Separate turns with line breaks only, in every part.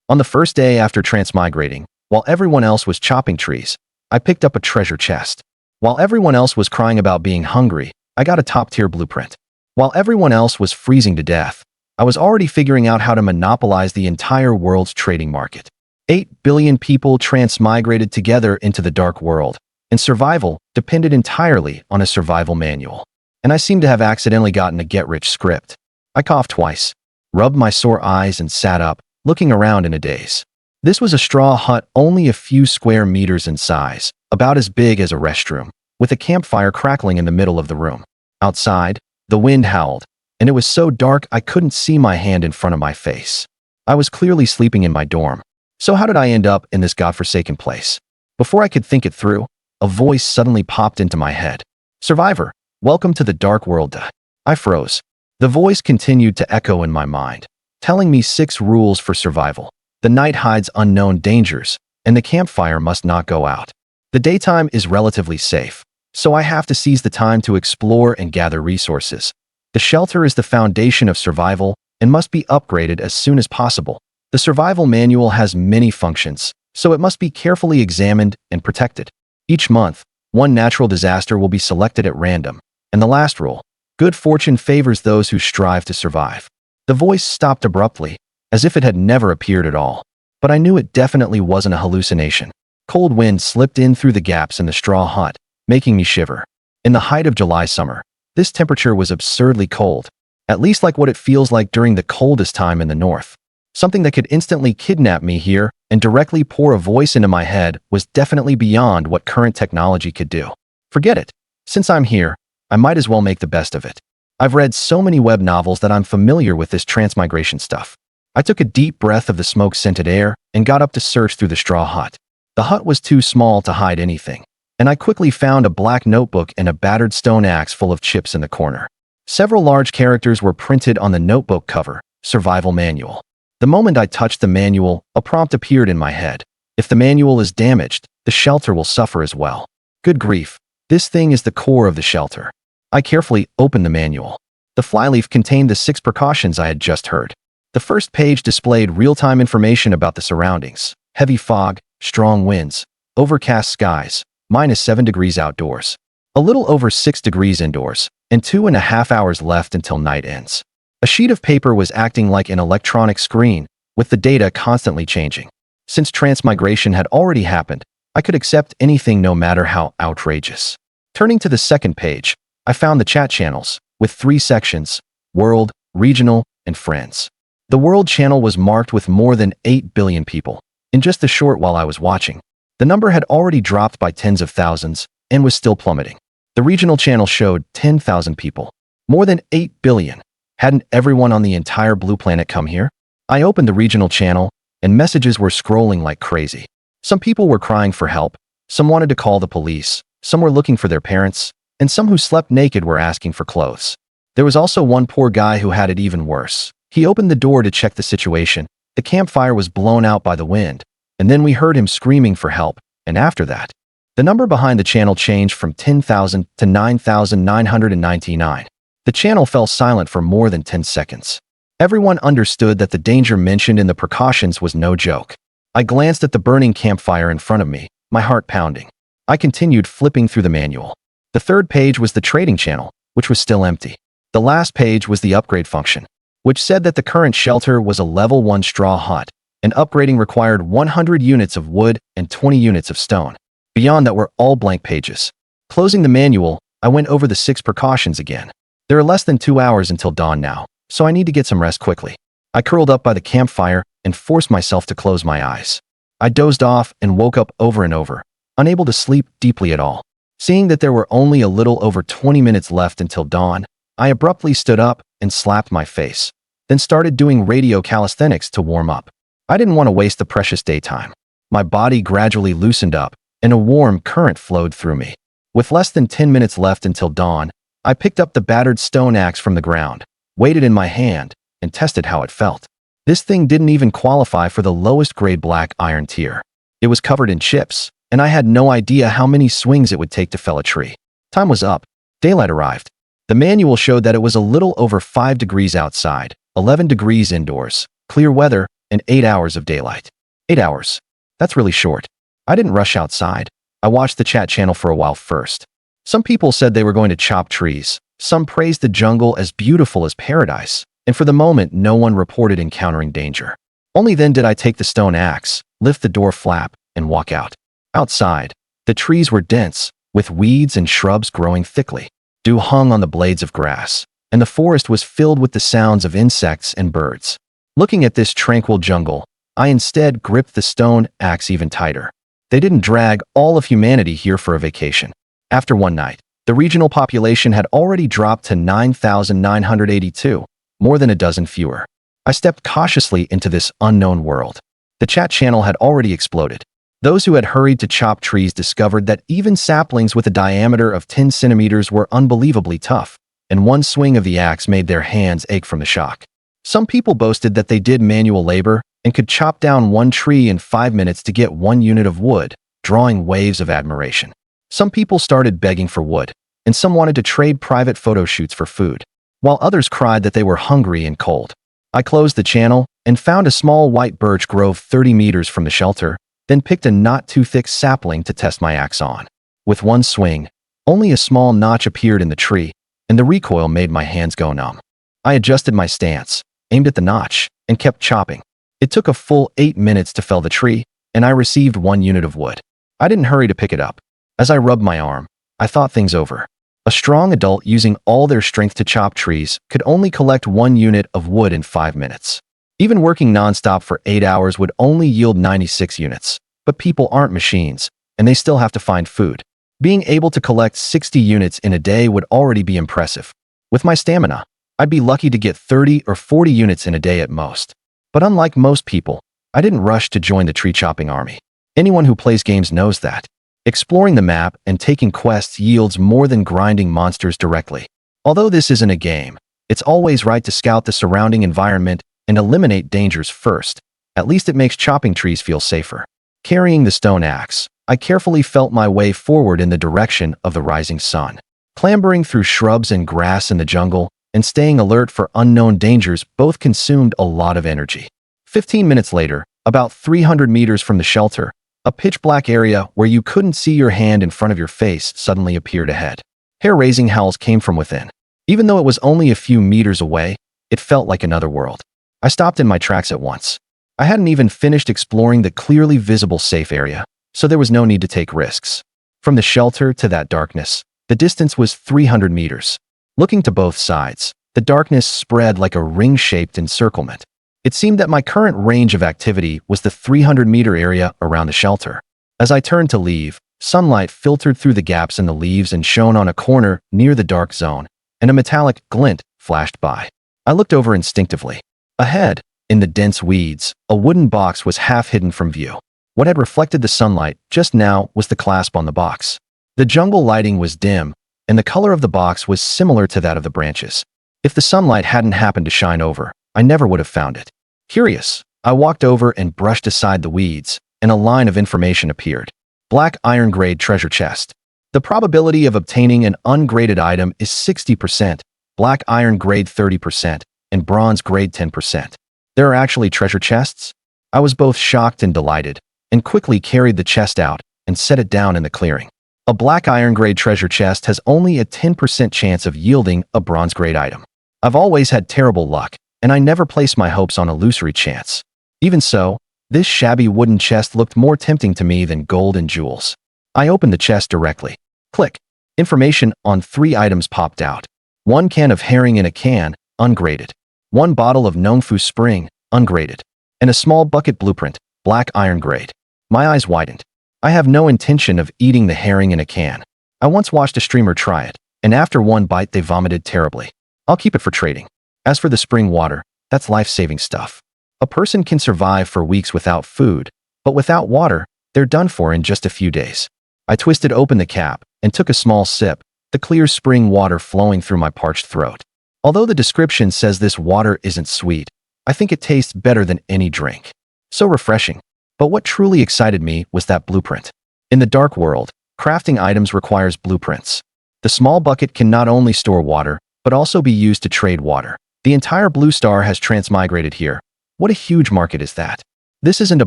On the first day after transmigrating, while everyone else was chopping trees, I picked up a treasure chest. While everyone else was crying about being hungry, I got a top-tier blueprint. While everyone else was freezing to death, I was already figuring out how to monopolize the entire world's trading market. 8 billion people transmigrated together into the dark world, and survival depended entirely on a survival manual. And I seemed to have accidentally gotten a get-rich script. I coughed twice, rubbed my sore eyes, and sat up, looking around in a daze. This was a straw hut only a few square meters in size, about as big as a restroom, with a campfire crackling in the middle of the room. Outside, the wind howled, and it was so dark I couldn't see my hand in front of my face. I was clearly sleeping in my dorm. So how did I end up in this godforsaken place? Before I could think it through, a voice suddenly popped into my head. "Survivor, welcome to the dark world." I froze. The voice continued to echo in my mind, telling me 6 rules for survival. The night hides unknown dangers, and the campfire must not go out. The daytime is relatively safe, so I have to seize the time to explore and gather resources. The shelter is the foundation of survival and must be upgraded as soon as possible. The survival manual has many functions, so it must be carefully examined and protected. Each month, one natural disaster will be selected at random. And the last rule: good fortune favors those who strive to survive. The voice stopped abruptly, as if it had never appeared at all. But I knew it definitely wasn't a hallucination. Cold wind slipped in through the gaps in the straw hut, making me shiver. In the height of July summer, this temperature was absurdly cold, at least like what it feels like during the coldest time in the north. Something that could instantly kidnap me here and directly pour a voice into my head was definitely beyond what current technology could do. Forget it. Since I'm here, I might as well make the best of it. I've read so many web novels that I'm familiar with this transmigration stuff. I took a deep breath of the smoke-scented air and got up to search through the straw hut. The hut was too small to hide anything, and I quickly found a black notebook and a battered stone axe full of chips in the corner. Several large characters were printed on the notebook cover: Survival Manual. The moment I touched the manual, a prompt appeared in my head. If the manual is damaged, the shelter will suffer as well. Good grief, this thing is the core of the shelter. I carefully opened the manual. The flyleaf contained the 6 precautions I had just heard. The first page displayed real-time information about the surroundings: heavy fog, strong winds, overcast skies, -7 degrees outdoors, a little over 6 degrees indoors, and 2.5 hours left until night ends. A sheet of paper was acting like an electronic screen, with the data constantly changing. Since transmigration had already happened, I could accept anything no matter how outrageous. Turning to the second page, I found the chat channels, with 3 sections: World, Regional, and Friends. The World channel was marked with more than 8 billion people. In just a short while I was watching, the number had already dropped by tens of thousands and was still plummeting. The Regional channel showed 10,000 people. More than 8 billion. Hadn't everyone on the entire blue planet come here? I opened the Regional channel, and messages were scrolling like crazy. Some people were crying for help, some wanted to call the police, some were looking for their parents, and some who slept naked were asking for clothes. There was also one poor guy who had it even worse. He opened the door to check the situation. The campfire was blown out by the wind, and then we heard him screaming for help, and after that, the number behind the channel changed from 10,000 to 9,999. The channel fell silent for more than 10 seconds. Everyone understood that the danger mentioned in the precautions was no joke. I glanced at the burning campfire in front of me, my heart pounding. I continued flipping through the manual. The third page was the trading channel, which was still empty. The last page was the upgrade function, which said that the current shelter was a level 1 straw hut, and upgrading required 100 units of wood and 20 units of stone. Beyond that were all blank pages. Closing the manual, I went over the 6 precautions again. There are less than 2 hours until dawn now, so I need to get some rest quickly. I curled up by the campfire and forced myself to close my eyes. I dozed off and woke up over and over, unable to sleep deeply at all. Seeing that there were only a little over 20 minutes left until dawn, I abruptly stood up and slapped my face, then started doing radio calisthenics to warm up. I didn't want to waste the precious daytime. My body gradually loosened up, and a warm current flowed through me. With less than 10 minutes left until dawn, I picked up the battered stone axe from the ground, weighed it in my hand, and tested how it felt. This thing didn't even qualify for the lowest grade black iron tier. It was covered in chips, and I had no idea how many swings it would take to fell a tree. Time was up. Daylight arrived. The manual showed that it was a little over 5 degrees outside, 11 degrees indoors, clear weather, and 8 hours of daylight. 8 hours. That's really short. I didn't rush outside. I watched the chat channel for a while first. Some people said they were going to chop trees. Some praised the jungle as beautiful as paradise. And for the moment, no one reported encountering danger. Only then did I take the stone axe, lift the door flap, and walk out. Outside, the trees were dense, with weeds and shrubs growing thickly. Dew hung on the blades of grass, and the forest was filled with the sounds of insects and birds. Looking at this tranquil jungle, I instead gripped the stone axe even tighter. They didn't drag all of humanity here for a vacation. After one night, the regional population had already dropped to 9,982, more than a dozen fewer. I stepped cautiously into this unknown world. The chat channel had already exploded. Those who had hurried to chop trees discovered that even saplings with a diameter of 10 centimeters were unbelievably tough, and one swing of the axe made their hands ache from the shock. Some people boasted that they did manual labor and could chop down one tree in 5 minutes to get 1 unit of wood, drawing waves of admiration. Some people started begging for wood, and some wanted to trade private photo shoots for food, while others cried that they were hungry and cold. I closed the channel and found a small white birch grove 30 meters from the shelter, then picked a not-too-thick sapling to test my axe on. With one swing, only a small notch appeared in the tree, and the recoil made my hands go numb. I adjusted my stance, aimed at the notch, and kept chopping. It took a full 8 minutes to fell the tree, and I received 1 unit of wood. I didn't hurry to pick it up. As I rubbed my arm, I thought things over. A strong adult using all their strength to chop trees could only collect 1 unit of wood in 5 minutes. Even working nonstop for 8 hours would only yield 96 units. But people aren't machines, and they still have to find food. Being able to collect 60 units in a day would already be impressive. With my stamina, I'd be lucky to get 30 or 40 units in a day at most. But unlike most people, I didn't rush to join the tree-chopping army. Anyone who plays games knows that. Exploring the map and taking quests yields more than grinding monsters directly. Although this isn't a game, it's always right to scout the surrounding environment and eliminate dangers first. At least it makes chopping trees feel safer. Carrying the stone axe, I carefully felt my way forward in the direction of the rising sun. Clambering through shrubs and grass in the jungle and staying alert for unknown dangers both consumed a lot of energy. 15 minutes later, about 300 meters from the shelter, a pitch-black area where you couldn't see your hand in front of your face suddenly appeared ahead. Hair-raising howls came from within. Even though it was only a few meters away, it felt like another world. I stopped in my tracks at once. I hadn't even finished exploring the clearly visible safe area, so there was no need to take risks. From the shelter to that darkness, the distance was 300 meters. Looking to both sides, the darkness spread like a ring-shaped encirclement. It seemed that my current range of activity was the 300-meter area around the shelter. As I turned to leave, sunlight filtered through the gaps in the leaves and shone on a corner near the dark zone, and a metallic glint flashed by. I looked over instinctively. Ahead, in the dense weeds, a wooden box was half hidden from view. What had reflected the sunlight just now was the clasp on the box. The jungle lighting was dim, and the color of the box was similar to that of the branches. If the sunlight hadn't happened to shine over, I never would have found it. Curious, I walked over and brushed aside the weeds, and a line of information appeared. Black iron grade treasure chest. The probability of obtaining an ungraded item is 60%, black iron grade 30%, and bronze grade 10%. There are actually treasure chests? I was both shocked and delighted, and quickly carried the chest out and set it down in the clearing. A black iron grade treasure chest has only a 10% chance of yielding a bronze grade item. I've always had terrible luck, and I never place my hopes on illusory chance. Even so, this shabby wooden chest looked more tempting to me than gold and jewels. I opened the chest directly. Click. Information on 3 items popped out. 1 can of herring in a can, ungraded. 1 bottle of Nongfu Spring, ungraded. And a small bucket blueprint, black iron grade. My eyes widened. I have no intention of eating the herring in a can. I once watched a streamer try it, and after 1 bite they vomited terribly. I'll keep it for trading. As for the spring water, that's life-saving stuff. A person can survive for weeks without food, but without water, they're done for in just a few days. I twisted open the cap and took a small sip, the clear spring water flowing through my parched throat. Although the description says this water isn't sweet, I think it tastes better than any drink. So refreshing. But what truly excited me was that blueprint. In the dark world, crafting items requires blueprints. The small bucket can not only store water, but also be used to trade water. The entire blue star has transmigrated here, What a huge market is that. This isn't a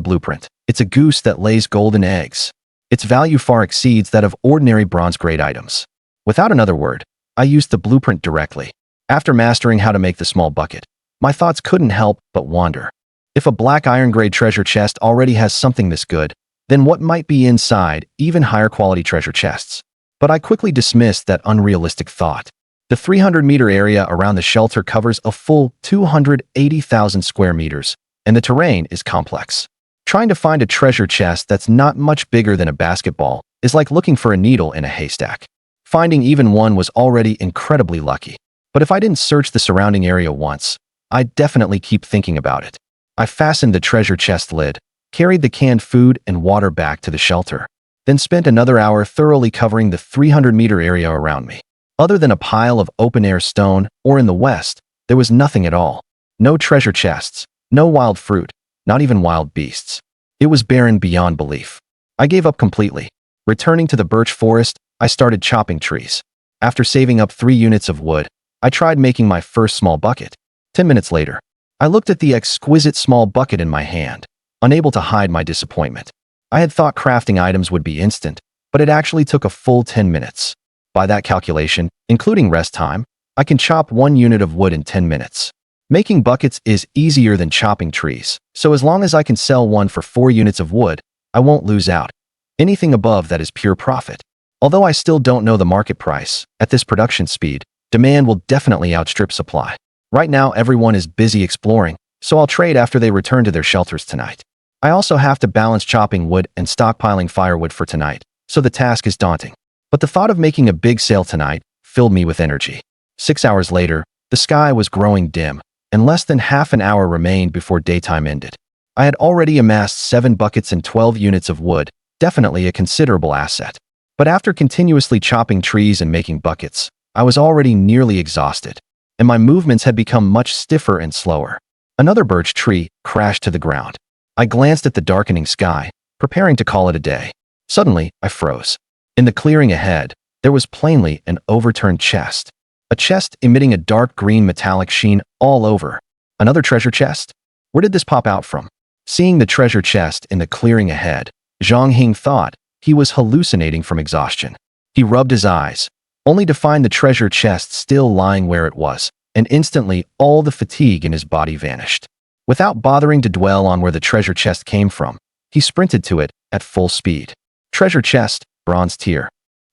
blueprint. It's a goose that lays golden eggs. Its value far exceeds that of ordinary bronze-grade items. Without another word, I used the blueprint directly. After mastering how to make the small bucket, my thoughts couldn't help but wander. If a black iron-grade treasure chest already has something this good, then what might be inside even higher-quality treasure chests? But I quickly dismissed that unrealistic thought. The 300-meter area around the shelter covers a full 280,000 square meters, and the terrain is complex. Trying to find a treasure chest that's not much bigger than a basketball is like looking for a needle in a haystack. Finding even one was already incredibly lucky. But if I didn't search the surrounding area once, I'd definitely keep thinking about it. I fastened the treasure chest lid, carried the canned food and water back to the shelter, then spent another hour thoroughly covering the 300-meter area around me. Other than a pile of open-air stone, or in the west, there was nothing at all. No treasure chests, no wild fruit, not even wild beasts. It was barren beyond belief. I gave up completely. Returning to the birch forest, I started chopping trees. After saving up 3 units of wood, I tried making my first small bucket. 10 minutes later, I looked at the exquisite small bucket in my hand, unable to hide my disappointment. I had thought crafting items would be instant, but it actually took a full 10 minutes. By that calculation, including rest time, I can chop 1 unit of wood in 10 minutes. Making buckets is easier than chopping trees, so as long as I can sell one for 4 units of wood, I won't lose out. Anything above that is pure profit. Although I still don't know the market price, at this production speed, demand will definitely outstrip supply. Right now, everyone is busy exploring, so I'll trade after they return to their shelters tonight. I also have to balance chopping wood and stockpiling firewood for tonight, so the task is daunting. But the thought of making a big sale tonight filled me with energy. 6 hours later, the sky was growing dim, and less than half an hour remained before daytime ended. I had already amassed 7 buckets and 12 units of wood, definitely a considerable asset. But after continuously chopping trees and making buckets, I was already nearly exhausted, and my movements had become much stiffer and slower. Another birch tree crashed to the ground. I glanced at the darkening sky, preparing to call it a day. Suddenly, I froze. In the clearing ahead, there was plainly an overturned chest. A chest emitting a dark green metallic sheen all over. Another treasure chest? Where did this pop out from? Seeing the treasure chest in the clearing ahead, Zhang Heng thought he was hallucinating from exhaustion. He rubbed his eyes, only to find the treasure chest still lying where it was, and instantly all the fatigue in his body vanished. Without bothering to dwell on where the treasure chest came from, he sprinted to it at full speed. Treasure chest, bronze tier.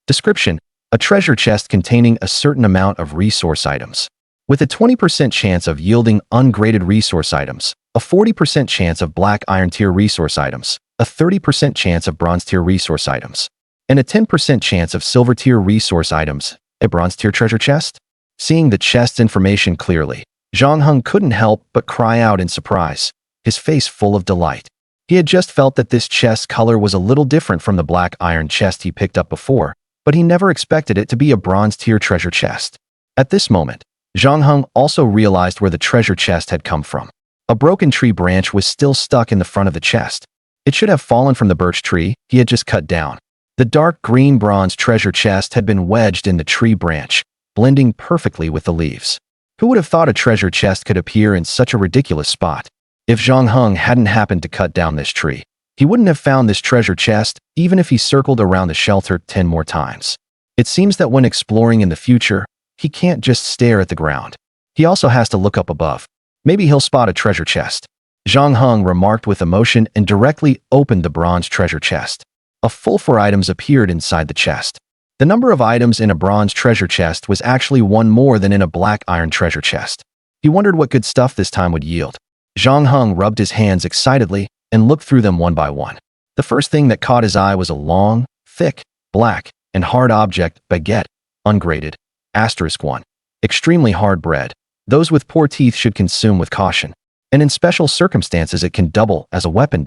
Description: a treasure chest containing a certain amount of resource items. With a 20% chance of yielding ungraded resource items, a 40% chance of black iron tier resource items, a 30% chance of bronze tier resource items, and a 10% chance of silver tier resource items, a bronze tier treasure chest? Seeing the chest's information clearly, Zhang Heng couldn't help but cry out in surprise, his face full of delight. He had just felt that this chest's color was a little different from the black iron chest he picked up before, but he never expected it to be a bronze tier treasure chest. At this moment, Zhang Heng also realized where the treasure chest had come from. A broken tree branch was still stuck in the front of the chest. It should have fallen from the birch tree he had just cut down. The dark green bronze treasure chest had been wedged in the tree branch, blending perfectly with the leaves. Who would have thought a treasure chest could appear in such a ridiculous spot? If Zhang Heng hadn't happened to cut down this tree, he wouldn't have found this treasure chest even if he circled around the shelter 10 more times. It seems that when exploring in the future, he can't just stare at the ground. He also has to look up above. Maybe he'll spot a treasure chest. Zhang Heng remarked with emotion and directly opened the bronze treasure chest. A full 4 items appeared inside the chest. The number of items in a bronze treasure chest was actually 1 more than in a black iron treasure chest. He wondered what good stuff this time would yield. Zhang Heng rubbed his hands excitedly and looked through them one by one. The first thing that caught his eye was a long, thick, black, and hard object baguette, ungraded, *1. Extremely hard bread. Those with poor teeth should consume with caution, and in special circumstances it can double as a weapon.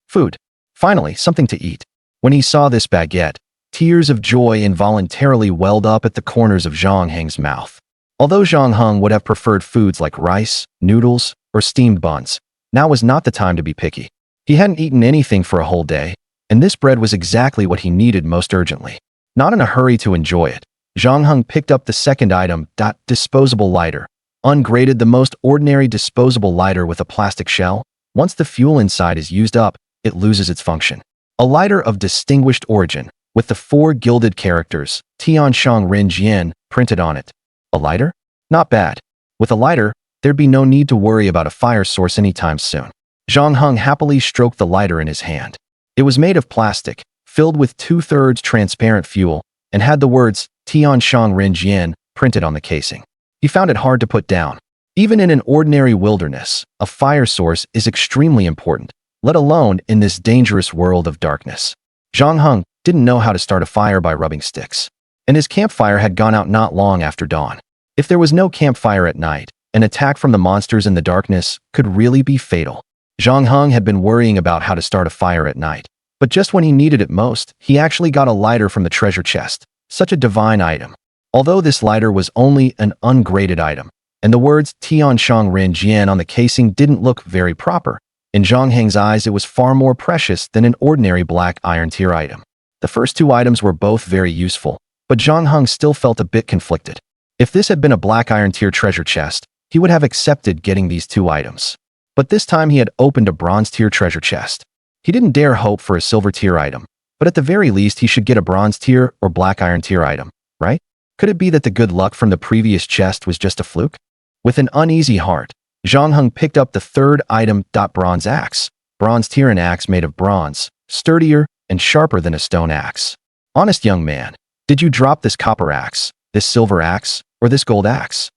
Food. Finally, something to eat. When he saw this baguette, tears of joy involuntarily welled up at the corners of Zhang Heng's mouth. Although Zhang Heng would have preferred foods like rice, noodles, or steamed buns, now was not the time to be picky. He hadn't eaten anything for a whole day, and this bread was exactly what he needed most urgently. Not in a hurry to enjoy it, Zhang Heng picked up the second item, disposable lighter, ungraded, the most ordinary disposable lighter with a plastic shell. Once the fuel inside is used up, it loses its function. A lighter of distinguished origin, with the 4 gilded characters, Tianshang Rin Jian, printed on it. A lighter? Not bad. With a lighter, there'd be no need to worry about a fire source anytime soon. Zhang Heng happily stroked the lighter in his hand. It was made of plastic, filled with 2/3 transparent fuel, and had the words Tianshang Rin Jian printed on the casing. He found it hard to put down. Even in an ordinary wilderness, a fire source is extremely important, let alone in this dangerous world of darkness. Zhang Heng didn't know how to start a fire by rubbing sticks, and his campfire had gone out not long after dawn. If there was no campfire at night, an attack from the monsters in the darkness could really be fatal. Zhang Heng had been worrying about how to start a fire at night, but just when he needed it most, he actually got a lighter from the treasure chest. Such a divine item. Although this lighter was only an ungraded item, and the words Tianshang Rin Jian on the casing didn't look very proper, in Zhang Heng's eyes it was far more precious than an ordinary black iron tier item. The first 2 items were both very useful, but Zhang Heng still felt a bit conflicted. If this had been a black iron tier treasure chest, he would have accepted getting these 2 items. But this time he had opened a bronze tier treasure chest. He didn't dare hope for a silver tier item, but at the very least he should get a bronze tier or black iron tier item, right? Could it be that the good luck from the previous chest was just a fluke? With an uneasy heart, Zhang Heng picked up the 3rd item, bronze axe. Bronze tier, an axe made of bronze, sturdier and sharper than a stone axe. Honest young man, did you drop this copper axe, this silver axe, or this gold axe?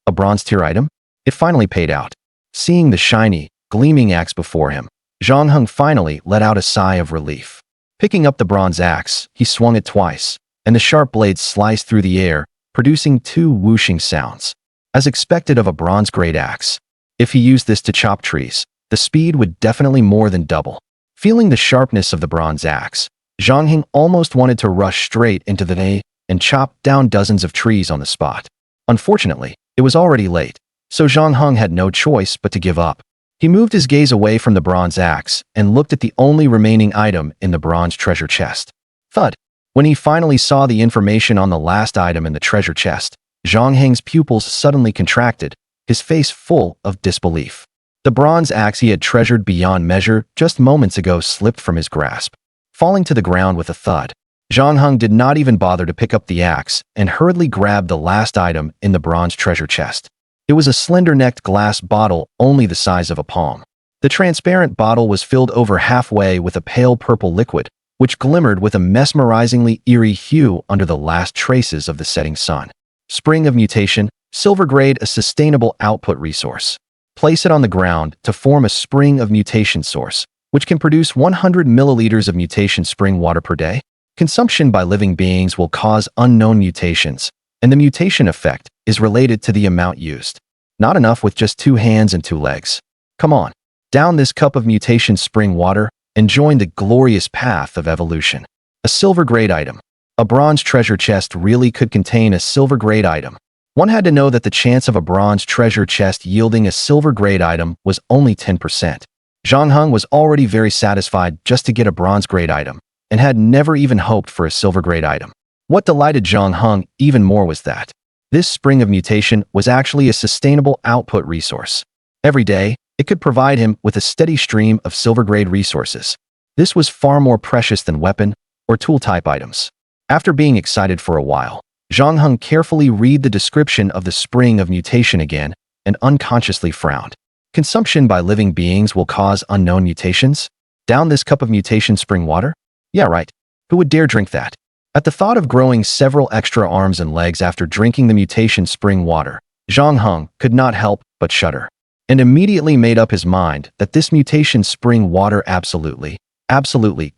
A bronze tier item? It finally paid out. Seeing the shiny, gleaming axe before him, Zhang Heng finally let out a sigh of relief. Picking up the bronze axe, he swung it twice, and the sharp blades sliced through the air, producing 2 whooshing sounds. As expected of a bronze-grade axe, if he used this to chop trees, the speed would definitely more than double. Feeling the sharpness of the bronze axe, Zhang Heng almost wanted to rush straight into the day and chop down dozens of trees on the spot. Unfortunately, it was already late, so Zhang Heng had no choice but to give up. He moved his gaze away from the bronze axe and looked at the only remaining item in the bronze treasure chest. Thud. When he finally saw the information on the last item in the treasure chest, Zhang Heng's pupils suddenly contracted, his face full of disbelief. The bronze axe he had treasured beyond measure just moments ago slipped from his grasp. Falling to the ground with a thud, Zhang Heng did not even bother to pick up the axe and hurriedly grabbed the last item in the bronze treasure chest. It was a slender-necked glass bottle only the size of a palm. The transparent bottle was filled over halfway with a pale purple liquid, which glimmered with a mesmerizingly eerie hue under the last traces of the setting sun. Spring of Mutation, silver grade, a sustainable output resource. Place it on the ground to form a Spring of Mutation source, which can produce 100 milliliters of mutation spring water per day. Consumption by living beings will cause unknown mutations, and the mutation effect is related to the amount used. Not enough with just 2 hands and 2 legs. Come on, down this cup of mutation spring water and join the glorious path of evolution. A silver-grade item. A bronze treasure chest really could contain a silver-grade item. One had to know that the chance of a bronze treasure chest yielding a silver-grade item was only 10%. Zhang Heng was already very satisfied just to get a bronze-grade item, and had never even hoped for a silver-grade item. What delighted Zhang Heng even more was that this Spring of Mutation was actually a sustainable output resource. Every day, it could provide him with a steady stream of silver-grade resources. This was far more precious than weapon or tool-type items. After being excited for a while, Zhang Heng carefully read the description of the Spring of Mutation again and unconsciously frowned. Consumption by living beings will cause unknown mutations? Down this cup of mutation spring water? Yeah, right. Who would dare drink that? At the thought of growing several extra arms and legs after drinking the mutation spring water, Zhang Heng could not help but shudder, and immediately made up his mind that this mutation spring water absolutely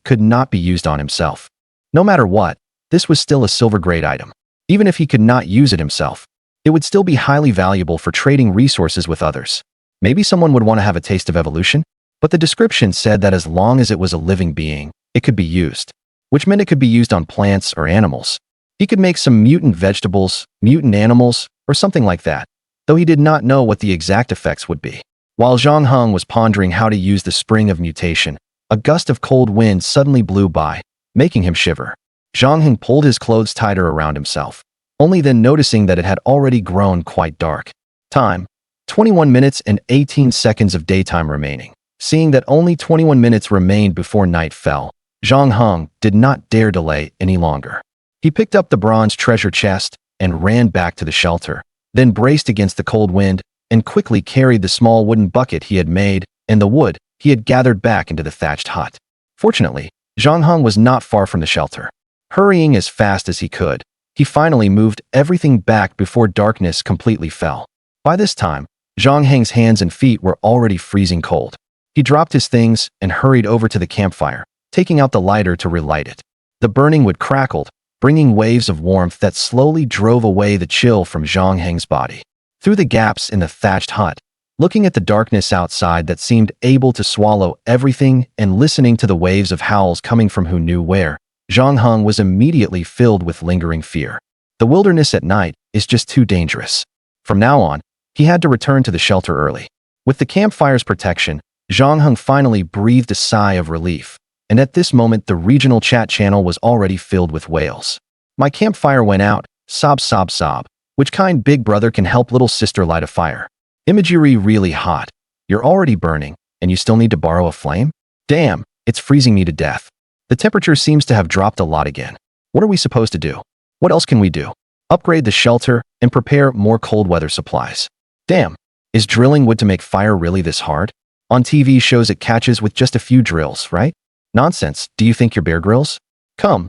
could not be used on himself. No matter what, this was still a silver-grade item. Even if he could not use it himself, it would still be highly valuable for trading resources with others. Maybe someone would want to have a taste of evolution? But the description said that as long as it was a living being, it could be used, which meant it could be used on plants or animals. He could make some mutant vegetables, mutant animals, or something like that, though he did not know what the exact effects would be. While Zhang Heng was pondering how to use the Spring of Mutation, a gust of cold wind suddenly blew by, making him shiver. Zhang Heng pulled his clothes tighter around himself, only then noticing that it had already grown quite dark. Time: 21 minutes and 18 seconds of daytime remaining. Seeing that only 21 minutes remained before night fell, Zhang Heng did not dare delay any longer. He picked up the bronze treasure chest and ran back to the shelter, then braced against the cold wind and quickly carried the small wooden bucket he had made and the wood he had gathered back into the thatched hut. Fortunately, Zhang Heng was not far from the shelter. Hurrying as fast as he could, he finally moved everything back before darkness completely fell. By this time, Zhang Heng's hands and feet were already freezing cold. He dropped his things and hurried over to the campfire, taking out the lighter to relight it. The burning wood crackled, bringing waves of warmth that slowly drove away the chill from Zhang Heng's body. Through the gaps in the thatched hut, looking at the darkness outside that seemed able to swallow everything and listening to the waves of howls coming from who knew where, Zhang Heng was immediately filled with lingering fear. The wilderness at night is just too dangerous. From now on, he had to return to the shelter early. With the campfire's protection, Zhang Heng finally breathed a sigh of relief, and at this moment the regional chat channel was already filled with wails. My campfire went out, sob sob sob. Which kind big brother can help little sister light a fire? Imagery really hot. You're already burning, and you still need to borrow a flame? Damn, it's freezing me to death. The temperature seems to have dropped a lot again. What are we supposed to do? What else can we do? Upgrade the shelter and prepare more cold weather supplies. Damn, is drilling wood to make fire really this hard? On TV shows it catches with just a few drills, right? Nonsense, do you think you're Bear Grylls? Come,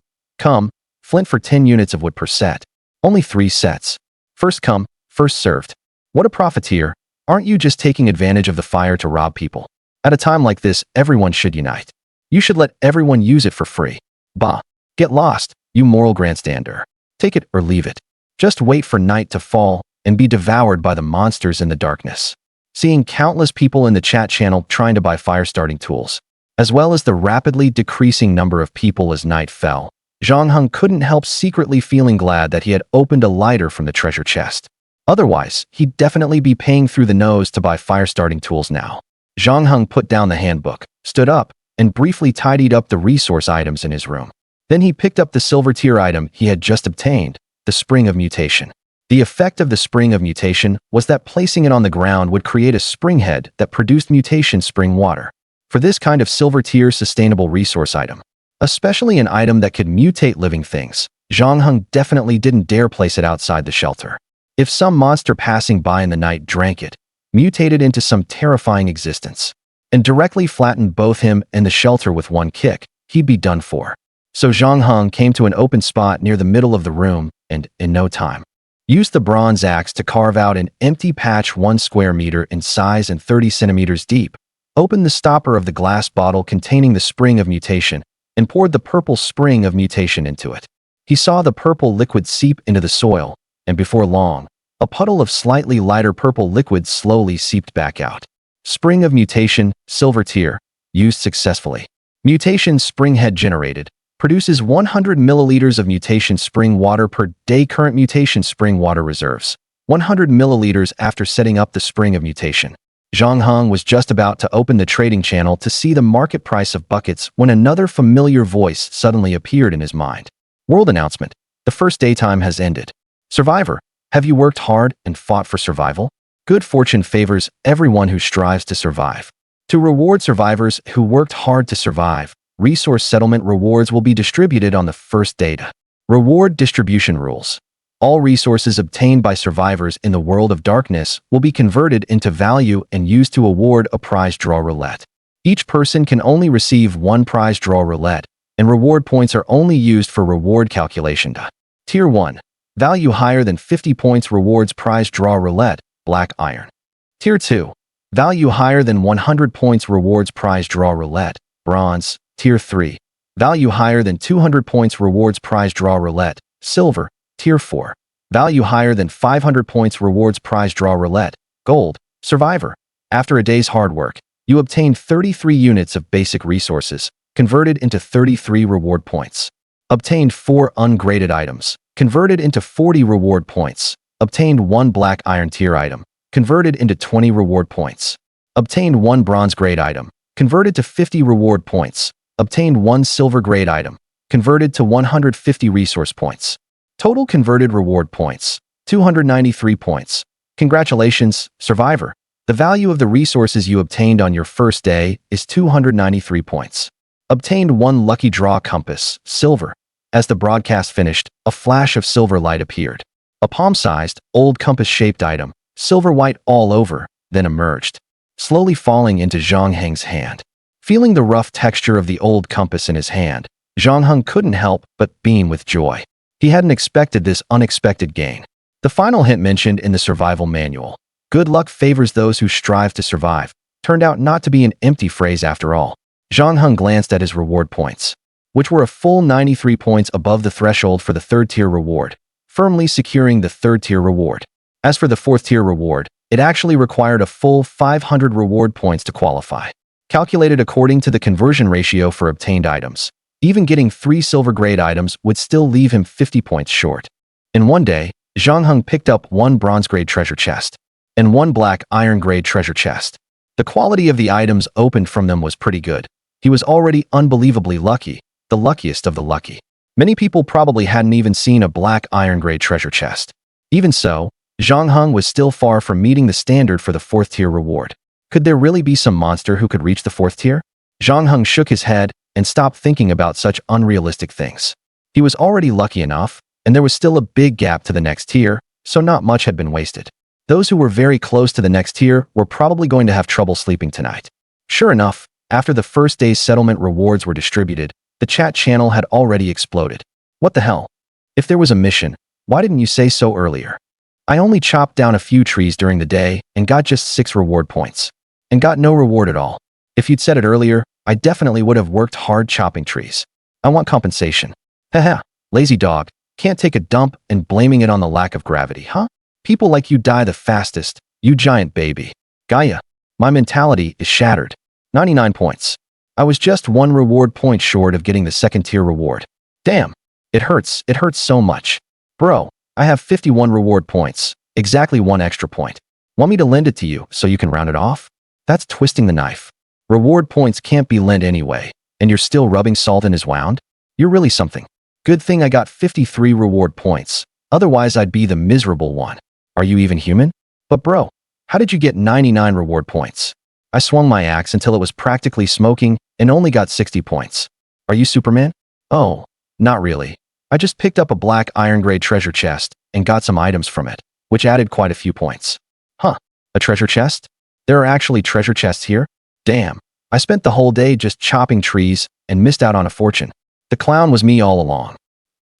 flint for 10 units of wood per set. Only 3 sets. First come, first served. What a profiteer, aren't you just taking advantage of the fire to rob people? At a time like this, everyone should unite. You should let everyone use it for free. Bah, get lost, you moral grandstander. Take it or leave it. Just wait for night to fall and be devoured by the monsters in the darkness. Seeing countless people in the chat channel trying to buy fire-starting tools, as well as the rapidly decreasing number of people as night fell, Zhang Heng couldn't help secretly feeling glad that he had opened a lighter from the treasure chest. Otherwise, he'd definitely be paying through the nose to buy fire-starting tools now. Zhang Heng put down the handbook, stood up, and briefly tidied up the resource items in his room. Then he picked up the silver tier item he had just obtained, the Spring of Mutation. The effect of the Spring of Mutation was that placing it on the ground would create a spring head that produced mutation spring water. For this kind of silver tier sustainable resource item, especially an item that could mutate living things, Zhang Heng definitely didn't dare place it outside the shelter. If some monster passing by in the night drank it, mutated into some terrifying existence, and directly flattened both him and the shelter with one kick, he'd be done for. So Zhang Heng came to an open spot near the middle of the room and, in no time, used the bronze axe to carve out an empty patch 1 square meter in size and 30 centimeters deep, opened the stopper of the glass bottle containing the Spring of Mutation, and poured the purple Spring of Mutation into it. He saw the purple liquid seep into the soil, and before long, a puddle of slightly lighter purple liquid slowly seeped back out. Spring of Mutation, silver tier, used successfully. Mutation spring head generated, produces 100 milliliters of mutation spring water per day. Current mutation spring water reserves 100 milliliters after setting up the Spring of Mutation. Zhang Heng was just about to open the trading channel to see the market price of buckets when another familiar voice suddenly appeared in his mind. World announcement. The first daytime has ended. Survivor, have you worked hard and fought for survival? Good fortune favors everyone who strives to survive. To reward survivors who worked hard to survive, resource settlement rewards will be distributed on the first data. Reward distribution rules. All resources obtained by survivors in the world of darkness will be converted into value and used to award a prize draw roulette. Each person can only receive 1 prize draw roulette, and reward points are only used for reward calculation. Tier 1. Value higher than 50 points rewards prize draw roulette, black iron. Tier 2. Value higher than 100 points rewards prize draw roulette, bronze. Tier 3. Value higher than 200 points rewards prize draw roulette, silver. Tier 4. Value higher than 500 points rewards prize draw roulette, gold. Survivor. After a day's hard work, you obtained 33 units of basic resources, converted into 33 reward points. Obtained 4 ungraded items, converted into 40 reward points. Obtained 1 black iron tier item, converted into 20 reward points. Obtained 1 bronze grade item, converted to 50 reward points. Obtained 1 silver grade item, converted to 150 resource points. Total converted reward points, 293 points. Congratulations, survivor. The value of the resources you obtained on your first day is 293 points. Obtained 1 lucky draw compass, silver. As the broadcast finished, a flash of silver light appeared. A palm-sized, old compass-shaped item, silver-white all over, then emerged, slowly falling into Zhang Heng's hand. Feeling the rough texture of the old compass in his hand, Zhang Heng couldn't help but beam with joy. He hadn't expected this unexpected gain. The final hint mentioned in the survival manual, "Good luck favors those who strive to survive," turned out not to be an empty phrase after all. Zhang Heng glanced at his reward points, which were a full 93 points above the threshold for the 3rd-tier reward, firmly securing the 3rd-tier reward. As for the 4th-tier reward, it actually required a full 500 reward points to qualify. Calculated according to the conversion ratio for obtained items, even getting 3 silver-grade items would still leave him 50 points short. In one day, Zhang Heng picked up 1 bronze-grade treasure chest and 1 black iron-grade treasure chest. The quality of the items opened from them was pretty good. He was already unbelievably lucky, the luckiest of the lucky. Many people probably hadn't even seen a black iron-grade treasure chest. Even so, Zhang Heng was still far from meeting the standard for the 4th-tier reward. Could there really be some monster who could reach the 4th tier? Zhang Heng shook his head and stopped thinking about such unrealistic things. He was already lucky enough, and there was still a big gap to the next tier, so not much had been wasted. Those who were very close to the next tier were probably going to have trouble sleeping tonight. Sure enough, after the first day's settlement rewards were distributed, the chat channel had already exploded. What the hell? If there was a mission, why didn't you say so earlier? I only chopped down a few trees during the day and got just 6 reward points. And got no reward at all. If you'd said it earlier, I definitely would have worked hard chopping trees. I want compensation. Haha, lazy dog, can't take a dump and blaming it on the lack of gravity, huh? People like you die the fastest, you giant baby. Gaia, my mentality is shattered. 99 points. I was just 1 reward point short of getting the 2nd-tier reward. Damn, it hurts so much. Bro, I have 51 reward points, exactly 1 extra point. Want me to lend it to you so you can round it off? That's twisting the knife. Reward points can't be lent anyway, and you're still rubbing salt in his wound? You're really something. Good thing I got 53 reward points, otherwise I'd be the miserable one. Are you even human? But bro, how did you get 99 reward points? I swung my axe until it was practically smoking and only got 60 points. Are you Superman? Oh, not really. I just picked up a black iron-grade treasure chest and got some items from it, which added quite a few points. Huh, a treasure chest? There are actually treasure chests here? Damn, I spent the whole day just chopping trees and missed out on a fortune. The clown was me all along.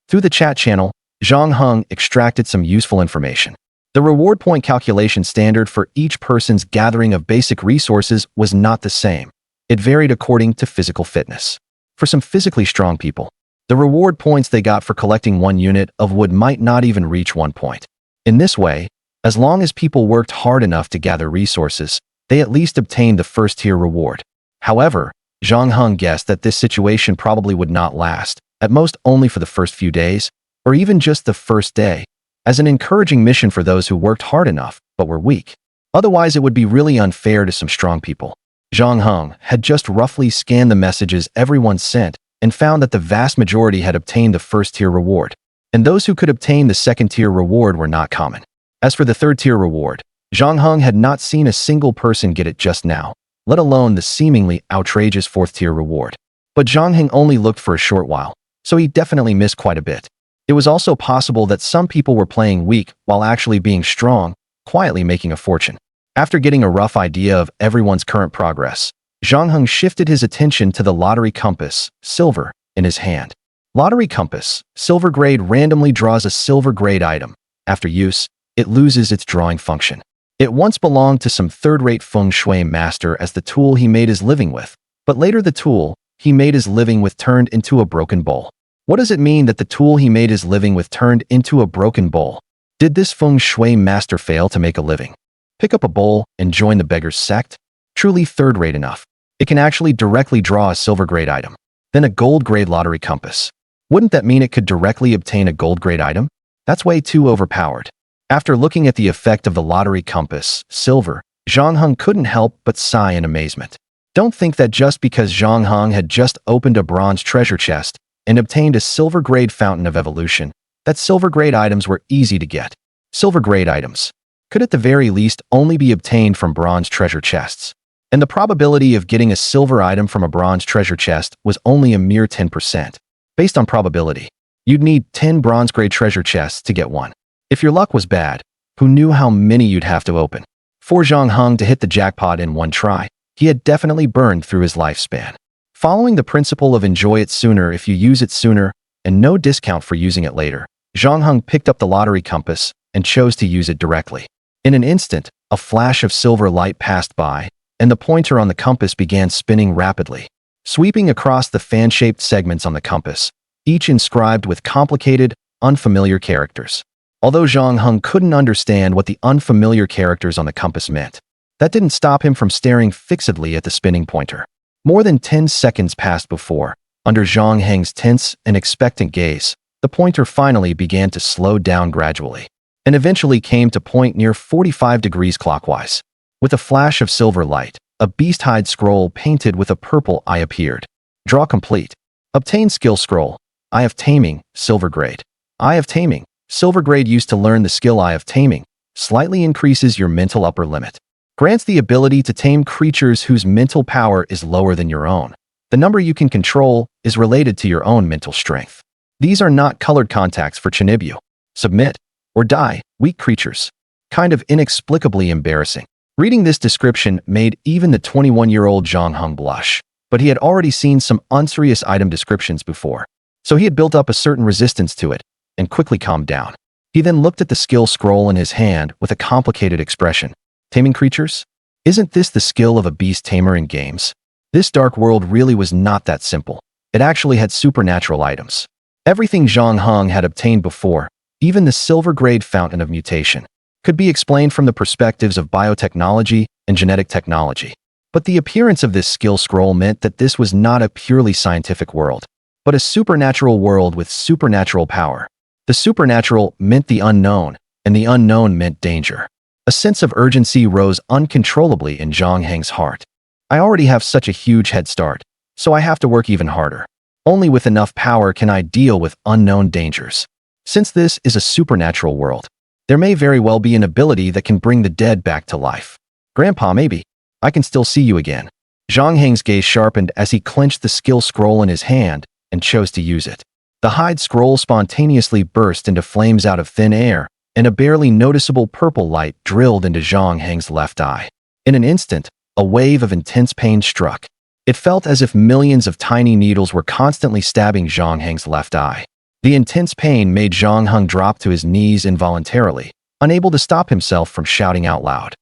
Through the chat channel, Zhang Heng extracted some useful information. The reward point calculation standard for each person's gathering of basic resources was not the same. It varied according to physical fitness. For some physically strong people, the reward points they got for collecting 1 unit of wood might not even reach 1 point. In this way, as long as people worked hard enough to gather resources, they at least obtained the 1st-tier reward. However, Zhang Heng guessed that this situation probably would not last, at most only for the first few days, or even just the first day, as an encouraging mission for those who worked hard enough but were weak. Otherwise, it would be really unfair to some strong people. Zhang Heng had just roughly scanned the messages everyone sent and found that the vast majority had obtained the 1st-tier reward, and those who could obtain the 2nd-tier reward were not common. As for the 3rd-tier reward, Zhang Heng had not seen a single person get it just now, let alone the seemingly outrageous 4th-tier reward. But Zhang Heng only looked for a short while, so he definitely missed quite a bit. It was also possible that some people were playing weak while actually being strong, quietly making a fortune. After getting a rough idea of everyone's current progress, Zhang Heng shifted his attention to the lottery compass, silver, in his hand. Lottery compass, silver grade randomly draws a silver grade item. After use, it loses its drawing function. It once belonged to some third-rate feng shui master as the tool he made his living with, but later the tool he made his living with turned into a broken bowl. What does it mean that the tool he made his living with turned into a broken bowl? Did this feng shui master fail to make a living? Pick up a bowl and join the beggar's sect? Truly third-rate enough. It can actually directly draw a silver-grade item. Then a gold-grade lottery compass. Wouldn't that mean it could directly obtain a gold-grade item? That's way too overpowered. After looking at the effect of the lottery compass, silver, Zhang Heng couldn't help but sigh in amazement. Don't think that just because Zhang Heng had just opened a bronze treasure chest and obtained a silver-grade fountain of evolution, that silver-grade items were easy to get. Silver-grade items. could at the very least only be obtained from bronze treasure chests. And the probability of getting a silver item from a bronze treasure chest was only a mere 10%. Based on probability, you'd need 10 bronze-grade treasure chests to get one. If your luck was bad, who knew how many you'd have to open? For Zhang Heng to hit the jackpot in one try, he had definitely burned through his lifespan. Following the principle of enjoy it sooner if you use it sooner, and no discount for using it later, Zhang Heng picked up the lottery compass and chose to use it directly. In an instant, a flash of silver light passed by, and the pointer on the compass began spinning rapidly, sweeping across the fan-shaped segments on the compass, each inscribed with complicated, unfamiliar characters. Although Zhang Heng couldn't understand what the unfamiliar characters on the compass meant, that didn't stop him from staring fixedly at the spinning pointer. More than 10 seconds passed before, under Zhang Heng's tense and expectant gaze, the pointer finally began to slow down gradually, and eventually came to point near 45 degrees clockwise. With a flash of silver light, a beast-hide scroll painted with a purple eye appeared. Draw complete. Obtain skill scroll. Eye of Taming, silver grade. Eye of Taming, silver grade used to learn the skill Eye of Taming, slightly increases your mental upper limit. Grants the ability to tame creatures whose mental power is lower than your own. The number you can control is related to your own mental strength. These are not colored contacts for Chinibyu. Submit or die, weak creatures. Kind of inexplicably embarrassing. Reading this description made even the 21-year-old Zhang Heng blush, but he had already seen some unserious item descriptions before, so he had built up a certain resistance to it and quickly calmed down. He then looked at the skill scroll in his hand with a complicated expression. Taming creatures? Isn't this the skill of a beast tamer in games? This dark world really was not that simple. It actually had supernatural items. Everything Zhang Heng had obtained before, even the silver-grade Fountain of Mutation, could be explained from the perspectives of biotechnology and genetic technology. But the appearance of this skill scroll meant that this was not a purely scientific world, but a supernatural world with supernatural power. The supernatural meant the unknown, and the unknown meant danger. A sense of urgency rose uncontrollably in Zhang Heng's heart. I already have such a huge head start, so I have to work even harder. Only with enough power can I deal with unknown dangers. Since this is a supernatural world, there may very well be an ability that can bring the dead back to life. Grandpa, maybe. I can still see you again. Zhang Heng's gaze sharpened as he clenched the skill scroll in his hand and chose to use it. The hide scroll spontaneously burst into flames out of thin air, and a barely noticeable purple light drilled into Zhang Heng's left eye. In an instant, a wave of intense pain struck. It felt as if millions of tiny needles were constantly stabbing Zhang Heng's left eye. The intense pain made Zhang Heng drop to his knees involuntarily, unable to stop himself from shouting out loud.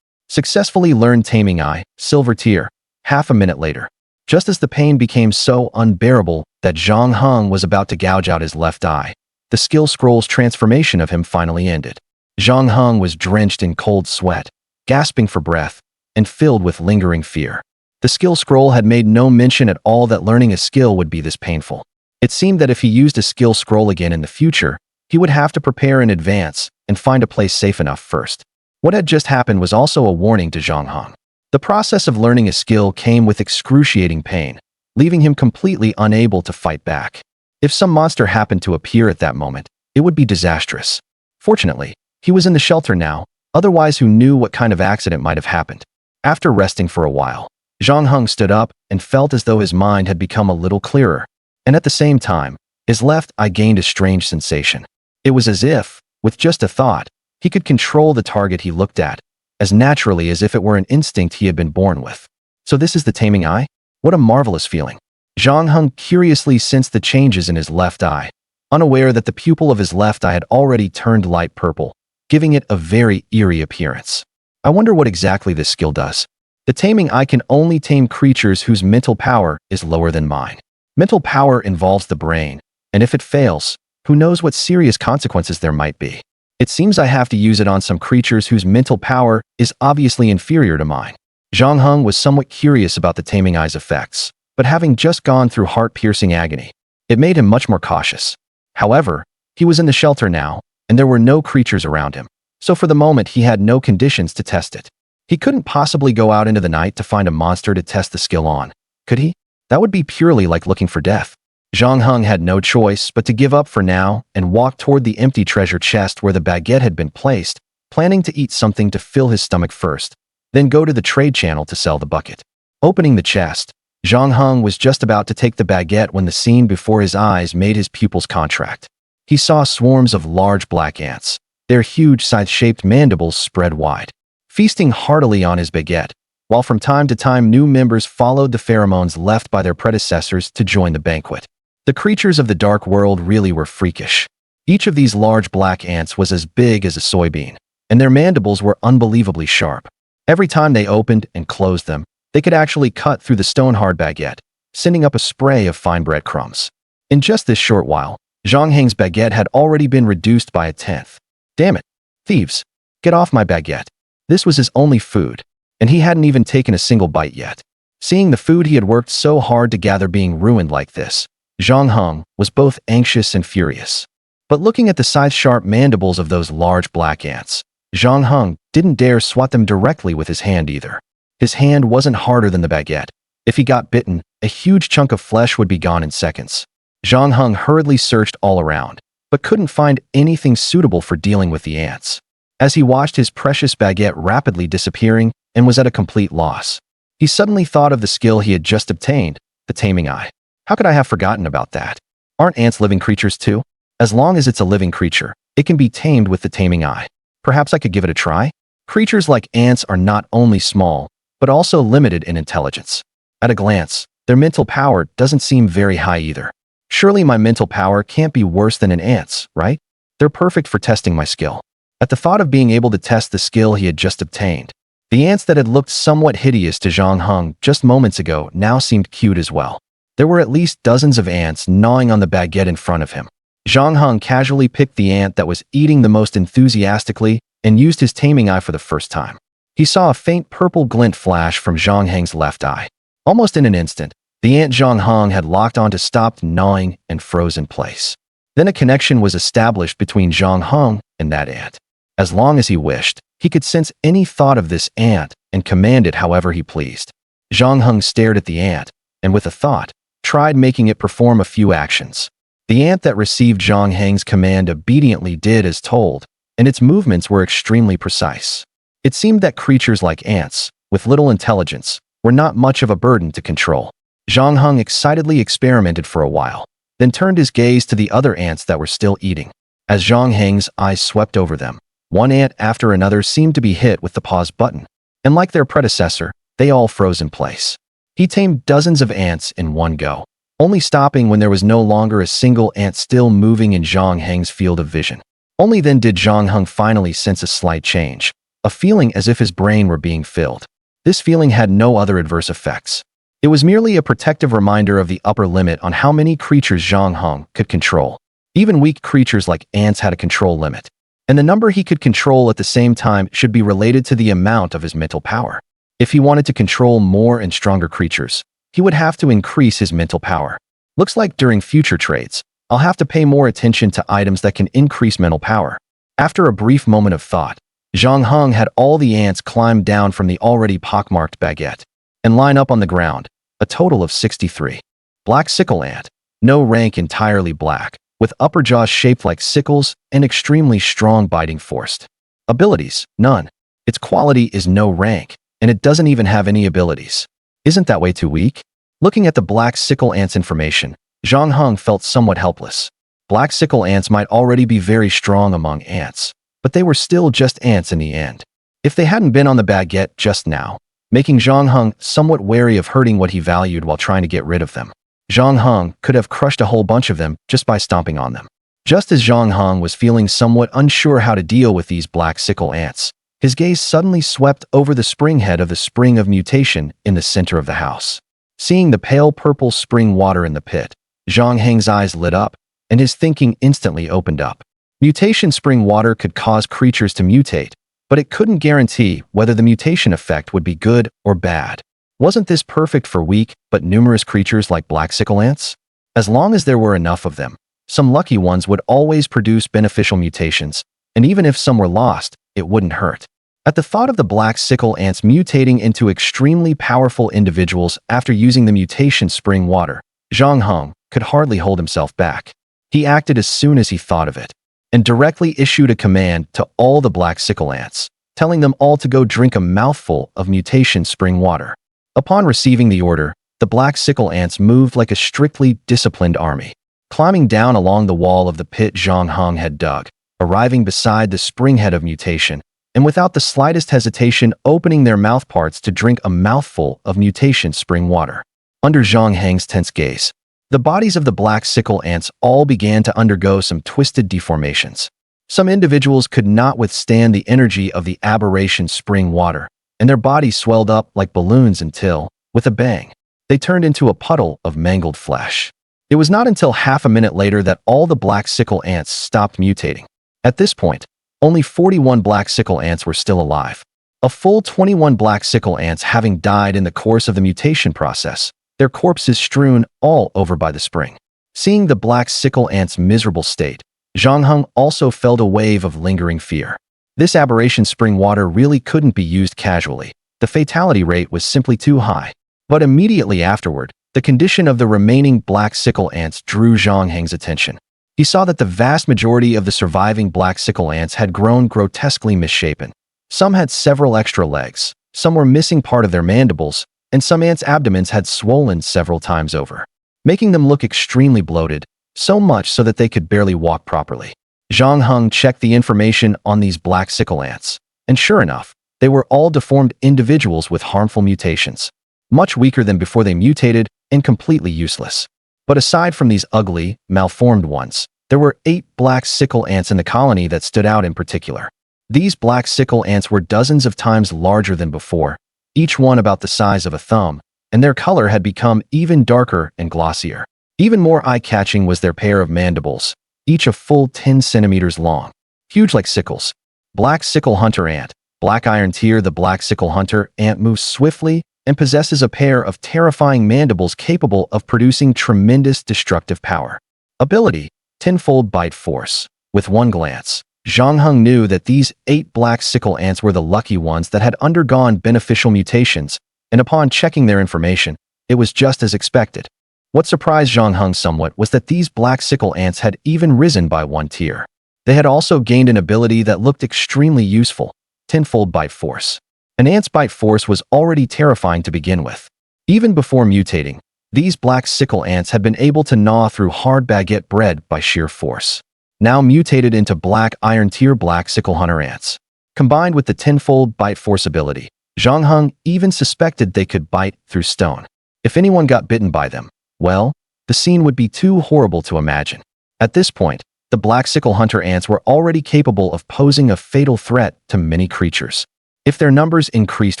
Successfully learned Taming Eye, silver tier. Half a minute later, just as the pain became so unbearable that Zhang Heng was about to gouge out his left eye, the skill scroll's transformation of him finally ended. Zhang Heng was drenched in cold sweat, gasping for breath, and filled with lingering fear. The skill scroll had made no mention at all that learning a skill would be this painful. It seemed that if he used a skill scroll again in the future, he would have to prepare in advance and find a place safe enough first. What had just happened was also a warning to Zhang Heng. The process of learning a skill came with excruciating pain, leaving him completely unable to fight back. If some monster happened to appear at that moment, it would be disastrous. Fortunately, he was in the shelter now, otherwise who knew what kind of accident might have happened. After resting for a while, Zhang Heng stood up and felt as though his mind had become a little clearer. And at the same time, his left eye gained a strange sensation. It was as if, with just a thought, he could control the target he looked at, as naturally as if it were an instinct he had been born with. So this is the Taming Eye? What a marvelous feeling. Zhang Heng curiously sensed the changes in his left eye, unaware that the pupil of his left eye had already turned light purple, giving it a very eerie appearance. I wonder what exactly this skill does. The Taming Eye can only tame creatures whose mental power is lower than mine. Mental power involves the brain, and if it fails, who knows what serious consequences there might be. It seems I have to use it on some creatures whose mental power is obviously inferior to mine. Zhang Heng was somewhat curious about the Taming Eye's effects, but having just gone through heart-piercing agony, it made him much more cautious. However, he was in the shelter now, and there were no creatures around him, so for the moment he had no conditions to test it. He couldn't possibly go out into the night to find a monster to test the skill on, could he? That would be purely like looking for death. Zhang Heng had no choice but to give up for now and walk toward the empty treasure chest where the baguette had been placed, planning to eat something to fill his stomach first, then go to the trade channel to sell the bucket. Opening the chest, Zhang Heng was just about to take the baguette when the scene before his eyes made his pupils contract. He saw swarms of large black ants, their huge scythe-shaped mandibles spread wide, feasting heartily on his baguette, while from time to time new members followed the pheromones left by their predecessors to join the banquet. The creatures of the dark world really were freakish. Each of these large black ants was as big as a soybean, and their mandibles were unbelievably sharp. Every time they opened and closed them, they could actually cut through the stone-hard baguette, sending up a spray of fine breadcrumbs. In just this short while, Zhang Heng's baguette had already been reduced by a tenth. Damn it! Thieves! Get off my baguette! This was his only food, and he hadn't even taken a single bite yet. Seeing the food he had worked so hard to gather being ruined like this, Zhang Heng was both anxious and furious. But looking at the scythe-sharp mandibles of those large black ants, Zhang Heng didn't dare swat them directly with his hand either. His hand wasn't harder than the baguette. If he got bitten, a huge chunk of flesh would be gone in seconds. Zhang Heng hurriedly searched all around, but couldn't find anything suitable for dealing with the ants. As he watched his precious baguette rapidly disappearing and was at a complete loss, he suddenly thought of the skill he had just obtained, the taming eye. How could I have forgotten about that? Aren't ants living creatures too? As long as it's a living creature, it can be tamed with the taming eye. Perhaps I could give it a try? Creatures like ants are not only small, but also limited in intelligence. At a glance, their mental power doesn't seem very high either. Surely my mental power can't be worse than an ant's, right? They're perfect for testing my skill. At the thought of being able to test the skill he had just obtained, the ants that had looked somewhat hideous to Zhang Heng just moments ago now seemed cute as well. There were at least dozens of ants gnawing on the baguette in front of him. Zhang Heng casually picked the ant that was eating the most enthusiastically and used his taming eye for the first time. He saw a faint purple glint flash from Zhang Heng's left eye. Almost in an instant, the ant Zhang Heng had locked onto stopped gnawing and froze in place. Then a connection was established between Zhang Heng and that ant. As long as he wished, he could sense any thought of this ant and command it however he pleased. Zhang Heng stared at the ant, and with a thought, tried making it perform a few actions. The ant that received Zhang Heng's command obediently did as told, and its movements were extremely precise. It seemed that creatures like ants, with little intelligence, were not much of a burden to control. Zhang Heng excitedly experimented for a while, then turned his gaze to the other ants that were still eating. As Zhang Heng's eyes swept over them, one ant after another seemed to be hit with the pause button, and like their predecessor, they all froze in place. He tamed dozens of ants in one go, only stopping when there was no longer a single ant still moving in Zhang Heng's field of vision. Only then did Zhang Heng finally sense a slight change, a feeling as if his brain were being filled. This feeling had no other adverse effects. It was merely a protective reminder of the upper limit on how many creatures Zhang Heng could control. Even weak creatures like ants had a control limit, and the number he could control at the same time should be related to the amount of his mental power. If he wanted to control more and stronger creatures, he would have to increase his mental power. Looks like during future trades, I'll have to pay more attention to items that can increase mental power. After a brief moment of thought, Zhang Heng had all the ants climb down from the already pockmarked baguette and line up on the ground, a total of 63. Black sickle ant, no rank, entirely black, with upper jaws shaped like sickles and extremely strong biting force. Abilities, none. Its quality is no rank, and it doesn't even have any abilities. Isn't that way too weak? Looking at the black sickle ant's information, Zhang Heng felt somewhat helpless. Black sickle ants might already be very strong among ants, but they were still just ants in the end. If they hadn't been on the baguette just now, making Zhang Heng somewhat wary of hurting what he valued while trying to get rid of them, Zhang Heng could have crushed a whole bunch of them just by stomping on them. Just as Zhang Heng was feeling somewhat unsure how to deal with these black sickle ants, his gaze suddenly swept over the spring head of the Spring of Mutation in the center of the house. Seeing the pale purple spring water in the pit, Zhang Heng's eyes lit up, and his thinking instantly opened up. Mutation spring water could cause creatures to mutate, but it couldn't guarantee whether the mutation effect would be good or bad. Wasn't this perfect for weak but numerous creatures like black sickle ants? As long as there were enough of them, some lucky ones would always produce beneficial mutations, and even if some were lost, it wouldn't hurt. At the thought of the black sickle ants mutating into extremely powerful individuals after using the mutation spring water, Zhang Heng could hardly hold himself back. He acted as soon as he thought of it. and directly issued a command to all the black sickle ants, telling them all to go drink a mouthful of mutation spring water. Upon receiving the order, the black sickle ants moved like a strictly disciplined army, climbing down along the wall of the pit Zhang Heng had dug, arriving beside the spring head of mutation, and without the slightest hesitation opening their mouthparts to drink a mouthful of mutation spring water. Under Zhang Heng's tense gaze, the bodies of the black sickle ants all began to undergo some twisted deformations. Some individuals could not withstand the energy of the aberration spring water, and their bodies swelled up like balloons until, with a bang, they turned into a puddle of mangled flesh. It was not until half a minute later that all the black sickle ants stopped mutating. At this point, only 41 black sickle ants were still alive. A full 21 black sickle ants having died in the course of the mutation process, their corpses strewn all over by the spring. Seeing the black sickle ants' miserable state, Zhang Heng also felt a wave of lingering fear. This aberration spring water really couldn't be used casually. The fatality rate was simply too high. But immediately afterward, the condition of the remaining black sickle ants drew Zhang Heng's attention. He saw that the vast majority of the surviving black sickle ants had grown grotesquely misshapen. Some had several extra legs, some were missing part of their mandibles, and some ants' abdomens had swollen several times over, making them look extremely bloated, so much so that they could barely walk properly. Zhang Heng checked the information on these black sickle ants, and sure enough, they were all deformed individuals with harmful mutations, much weaker than before they mutated and completely useless. But aside from these ugly, malformed ones, there were 8 black sickle ants in the colony that stood out in particular. These black sickle ants were dozens of times larger than before, each one about the size of a thumb, and their color had become even darker and glossier. Even more eye-catching was their pair of mandibles, each a full 10 centimeters long, huge like sickles. Black sickle hunter ant. Black iron tear. The black sickle hunter ant moves swiftly and possesses a pair of terrifying mandibles capable of producing tremendous destructive power. Ability: tenfold bite force. With one glance, Zhang Heng knew that these 8 black sickle ants were the lucky ones that had undergone beneficial mutations, and upon checking their information, it was just as expected. What surprised Zhang Heng somewhat was that these black sickle ants had even risen by 1 tier. They had also gained an ability that looked extremely useful: tenfold bite force. An ant's bite force was already terrifying to begin with. Even before mutating, these black sickle ants had been able to gnaw through hard baguette bread by sheer force. Now mutated into black iron tier black sickle hunter ants. Combined with the tenfold bite force ability, Zhang Heng even suspected they could bite through stone. If anyone got bitten by them, well, the scene would be too horrible to imagine. At this point, the black sickle hunter ants were already capable of posing a fatal threat to many creatures. If their numbers increased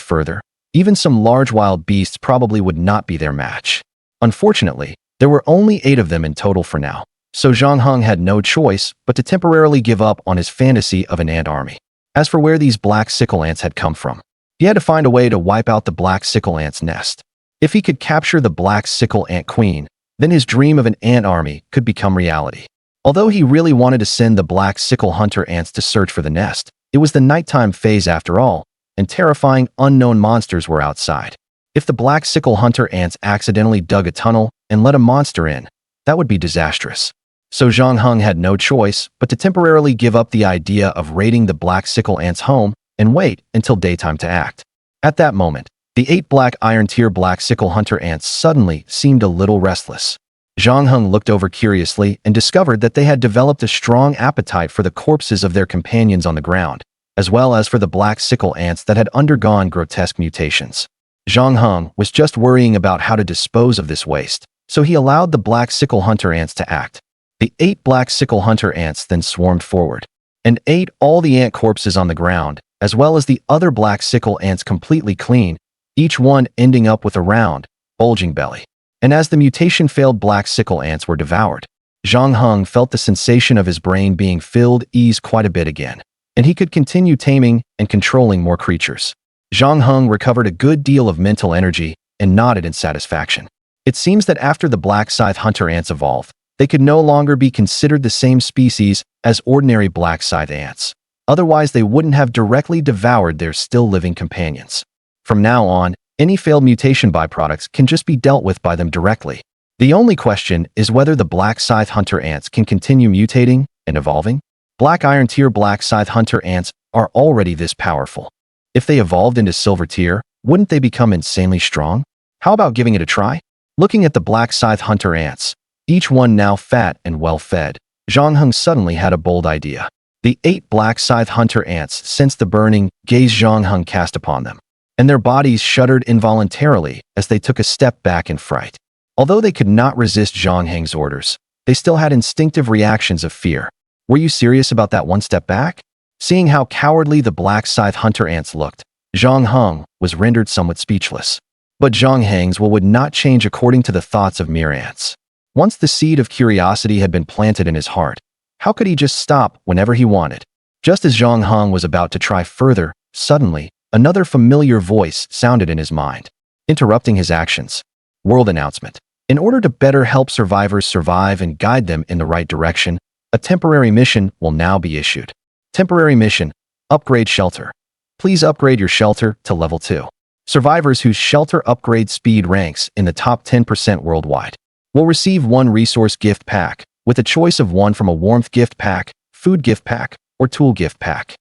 further, even some large wild beasts probably would not be their match. Unfortunately, there were only 8 of them in total for now, so Zhang Heng had no choice but to temporarily give up on his fantasy of an ant army. As for where these black sickle ants had come from, he had to find a way to wipe out the black sickle ant's nest. If he could capture the black sickle ant queen, then his dream of an ant army could become reality. Although he really wanted to send the black sickle hunter ants to search for the nest, it was the nighttime phase after all, and terrifying unknown monsters were outside. If the black sickle hunter ants accidentally dug a tunnel and let a monster in, that would be disastrous. So Zhang Heng had no choice but to temporarily give up the idea of raiding the black sickle ants' home and wait until daytime to act. At that moment, the 8 black iron tier black sickle hunter ants suddenly seemed a little restless. Zhang Heng looked over curiously and discovered that they had developed a strong appetite for the corpses of their companions on the ground, as well as for the black sickle ants that had undergone grotesque mutations. Zhang Heng was just worrying about how to dispose of this waste, so he allowed the black sickle hunter ants to act. The 8 black sickle hunter ants then swarmed forward and ate all the ant corpses on the ground, as well as the other black sickle ants completely clean, each one ending up with a round, bulging belly. And as the mutation-failed black sickle ants were devoured, Zhang Heng felt the sensation of his brain being filled ease quite a bit again, and he could continue taming and controlling more creatures. Zhang Heng recovered a good deal of mental energy and nodded in satisfaction. It seems that after the black scythe hunter ants evolved, they could no longer be considered the same species as ordinary black scythe ants. Otherwise, they wouldn't have directly devoured their still-living companions. From now on, any failed mutation byproducts can just be dealt with by them directly. The only question is whether the black scythe hunter ants can continue mutating and evolving. Black Iron Tier Black Scythe Hunter ants are already this powerful. If they evolved into Silver Tier, wouldn't they become insanely strong? How about giving it a try? Looking at the Black Scythe Hunter ants, each one now fat and well-fed, Zhang Heng suddenly had a bold idea. The 8 Black Scythe Hunter ants sensed the burning gaze Zhang Heng cast upon them, and their bodies shuddered involuntarily as they took a step back in fright. Although they could not resist Zhang Heng's orders, they still had instinctive reactions of fear. Were you serious about that one step back? Seeing how cowardly the Black Scythe Hunter ants looked, Zhang Heng was rendered somewhat speechless. But Zhang Heng's will would not change according to the thoughts of mere ants. Once the seed of curiosity had been planted in his heart, how could he just stop whenever he wanted? Just as Zhang Heng was about to try further, suddenly, another familiar voice sounded in his mind, interrupting his actions. World announcement. In order to better help survivors survive and guide them in the right direction, a temporary mission will now be issued. Temporary mission. Upgrade shelter. Please upgrade your shelter to level 2. Survivors whose shelter upgrade speed ranks in the top 10% worldwide will receive one resource gift pack, with a choice of one from a warmth gift pack, food gift pack, or tool gift pack.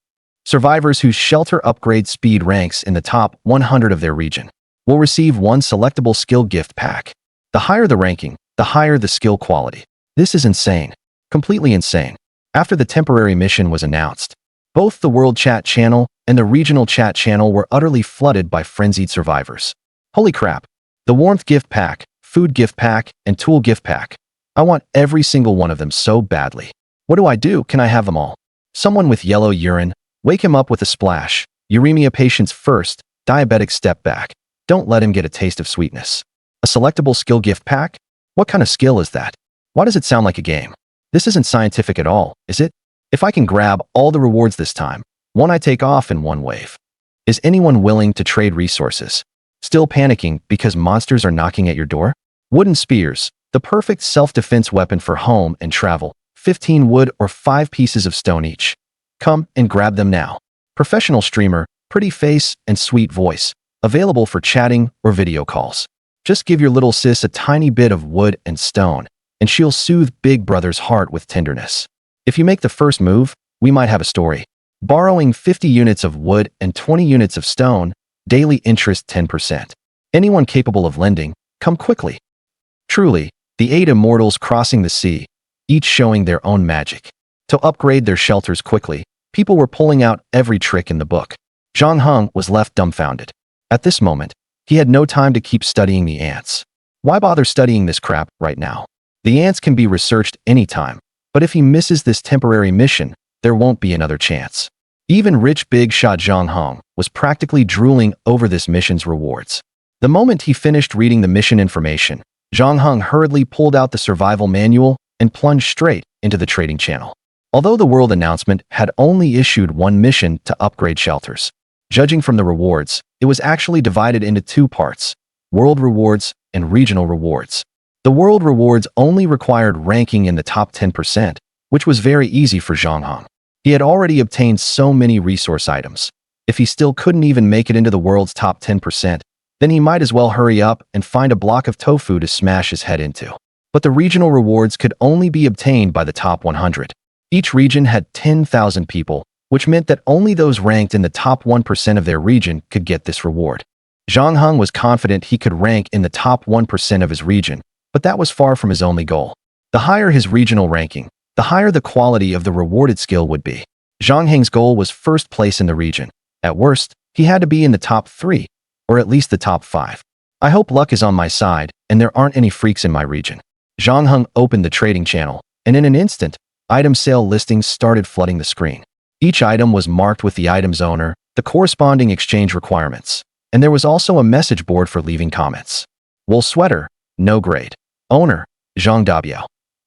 Survivors whose shelter upgrade speed ranks in the top 100 of their region will receive one selectable skill gift pack. The higher the ranking, the higher the skill quality. This is insane. Completely insane. After the temporary mission was announced, both the World Chat channel and the Regional Chat channel were utterly flooded by frenzied survivors. Holy crap. The warmth gift pack, food gift pack, and tool gift pack. I want every single one of them so badly. What do I do? Can I have them all? Someone with yellow urine, wake him up with a splash. Uremia patients first, diabetic step back. Don't let him get a taste of sweetness. A selectable skill gift pack? What kind of skill is that? Why does it sound like a game? This isn't scientific at all, is it? If I can grab all the rewards this time, one I take off in one wave. Is anyone willing to trade resources? Still panicking because monsters are knocking at your door? Wooden spears, the perfect self-defense weapon for home and travel. 15 wood or 5 pieces of stone each. Come and grab them now. Professional streamer, pretty face and sweet voice. Available for chatting or video calls. Just give your little sis a tiny bit of wood and stone, and she'll soothe Big Brother's heart with tenderness. If you make the first move, we might have a story. Borrowing 50 units of wood and 20 units of stone, daily interest 10%. Anyone capable of lending, come quickly. Truly, the 8 immortals crossing the sea, each showing their own magic. To upgrade their shelters quickly, people were pulling out every trick in the book. Zhang Heng was left dumbfounded. At this moment, he had no time to keep studying the ants. Why bother studying this crap right now? The ants can be researched anytime, but if he misses this temporary mission, there won't be another chance. Even rich big shot Zhang Heng was practically drooling over this mission's rewards. The moment he finished reading the mission information, Zhang Heng hurriedly pulled out the survival manual and plunged straight into the trading channel. Although the world announcement had only issued one mission to upgrade shelters, judging from the rewards, it was actually divided into 2 parts, world rewards and regional rewards. The world rewards only required ranking in the top 10%, which was very easy for Zhang Heng. He had already obtained so many resource items. If he still couldn't even make it into the world's top 10%, then he might as well hurry up and find a block of tofu to smash his head into. But the regional rewards could only be obtained by the top 100. Each region had 10,000 people, which meant that only those ranked in the top 1% of their region could get this reward. Zhang Heng was confident he could rank in the top 1% of his region, but that was far from his only goal. The higher his regional ranking, the higher the quality of the rewarded skill would be. Zhang Heng's goal was first place in the region. At worst, he had to be in the top 3, or at least the top 5. I hope luck is on my side, and there aren't any freaks in my region. Zhang Heng opened the trading channel, and in an instant, item sale listings started flooding the screen. Each item was marked with the item's owner, the corresponding exchange requirements, and there was also a message board for leaving comments. Wool sweater, no grade. Owner, Zhang Dabiao.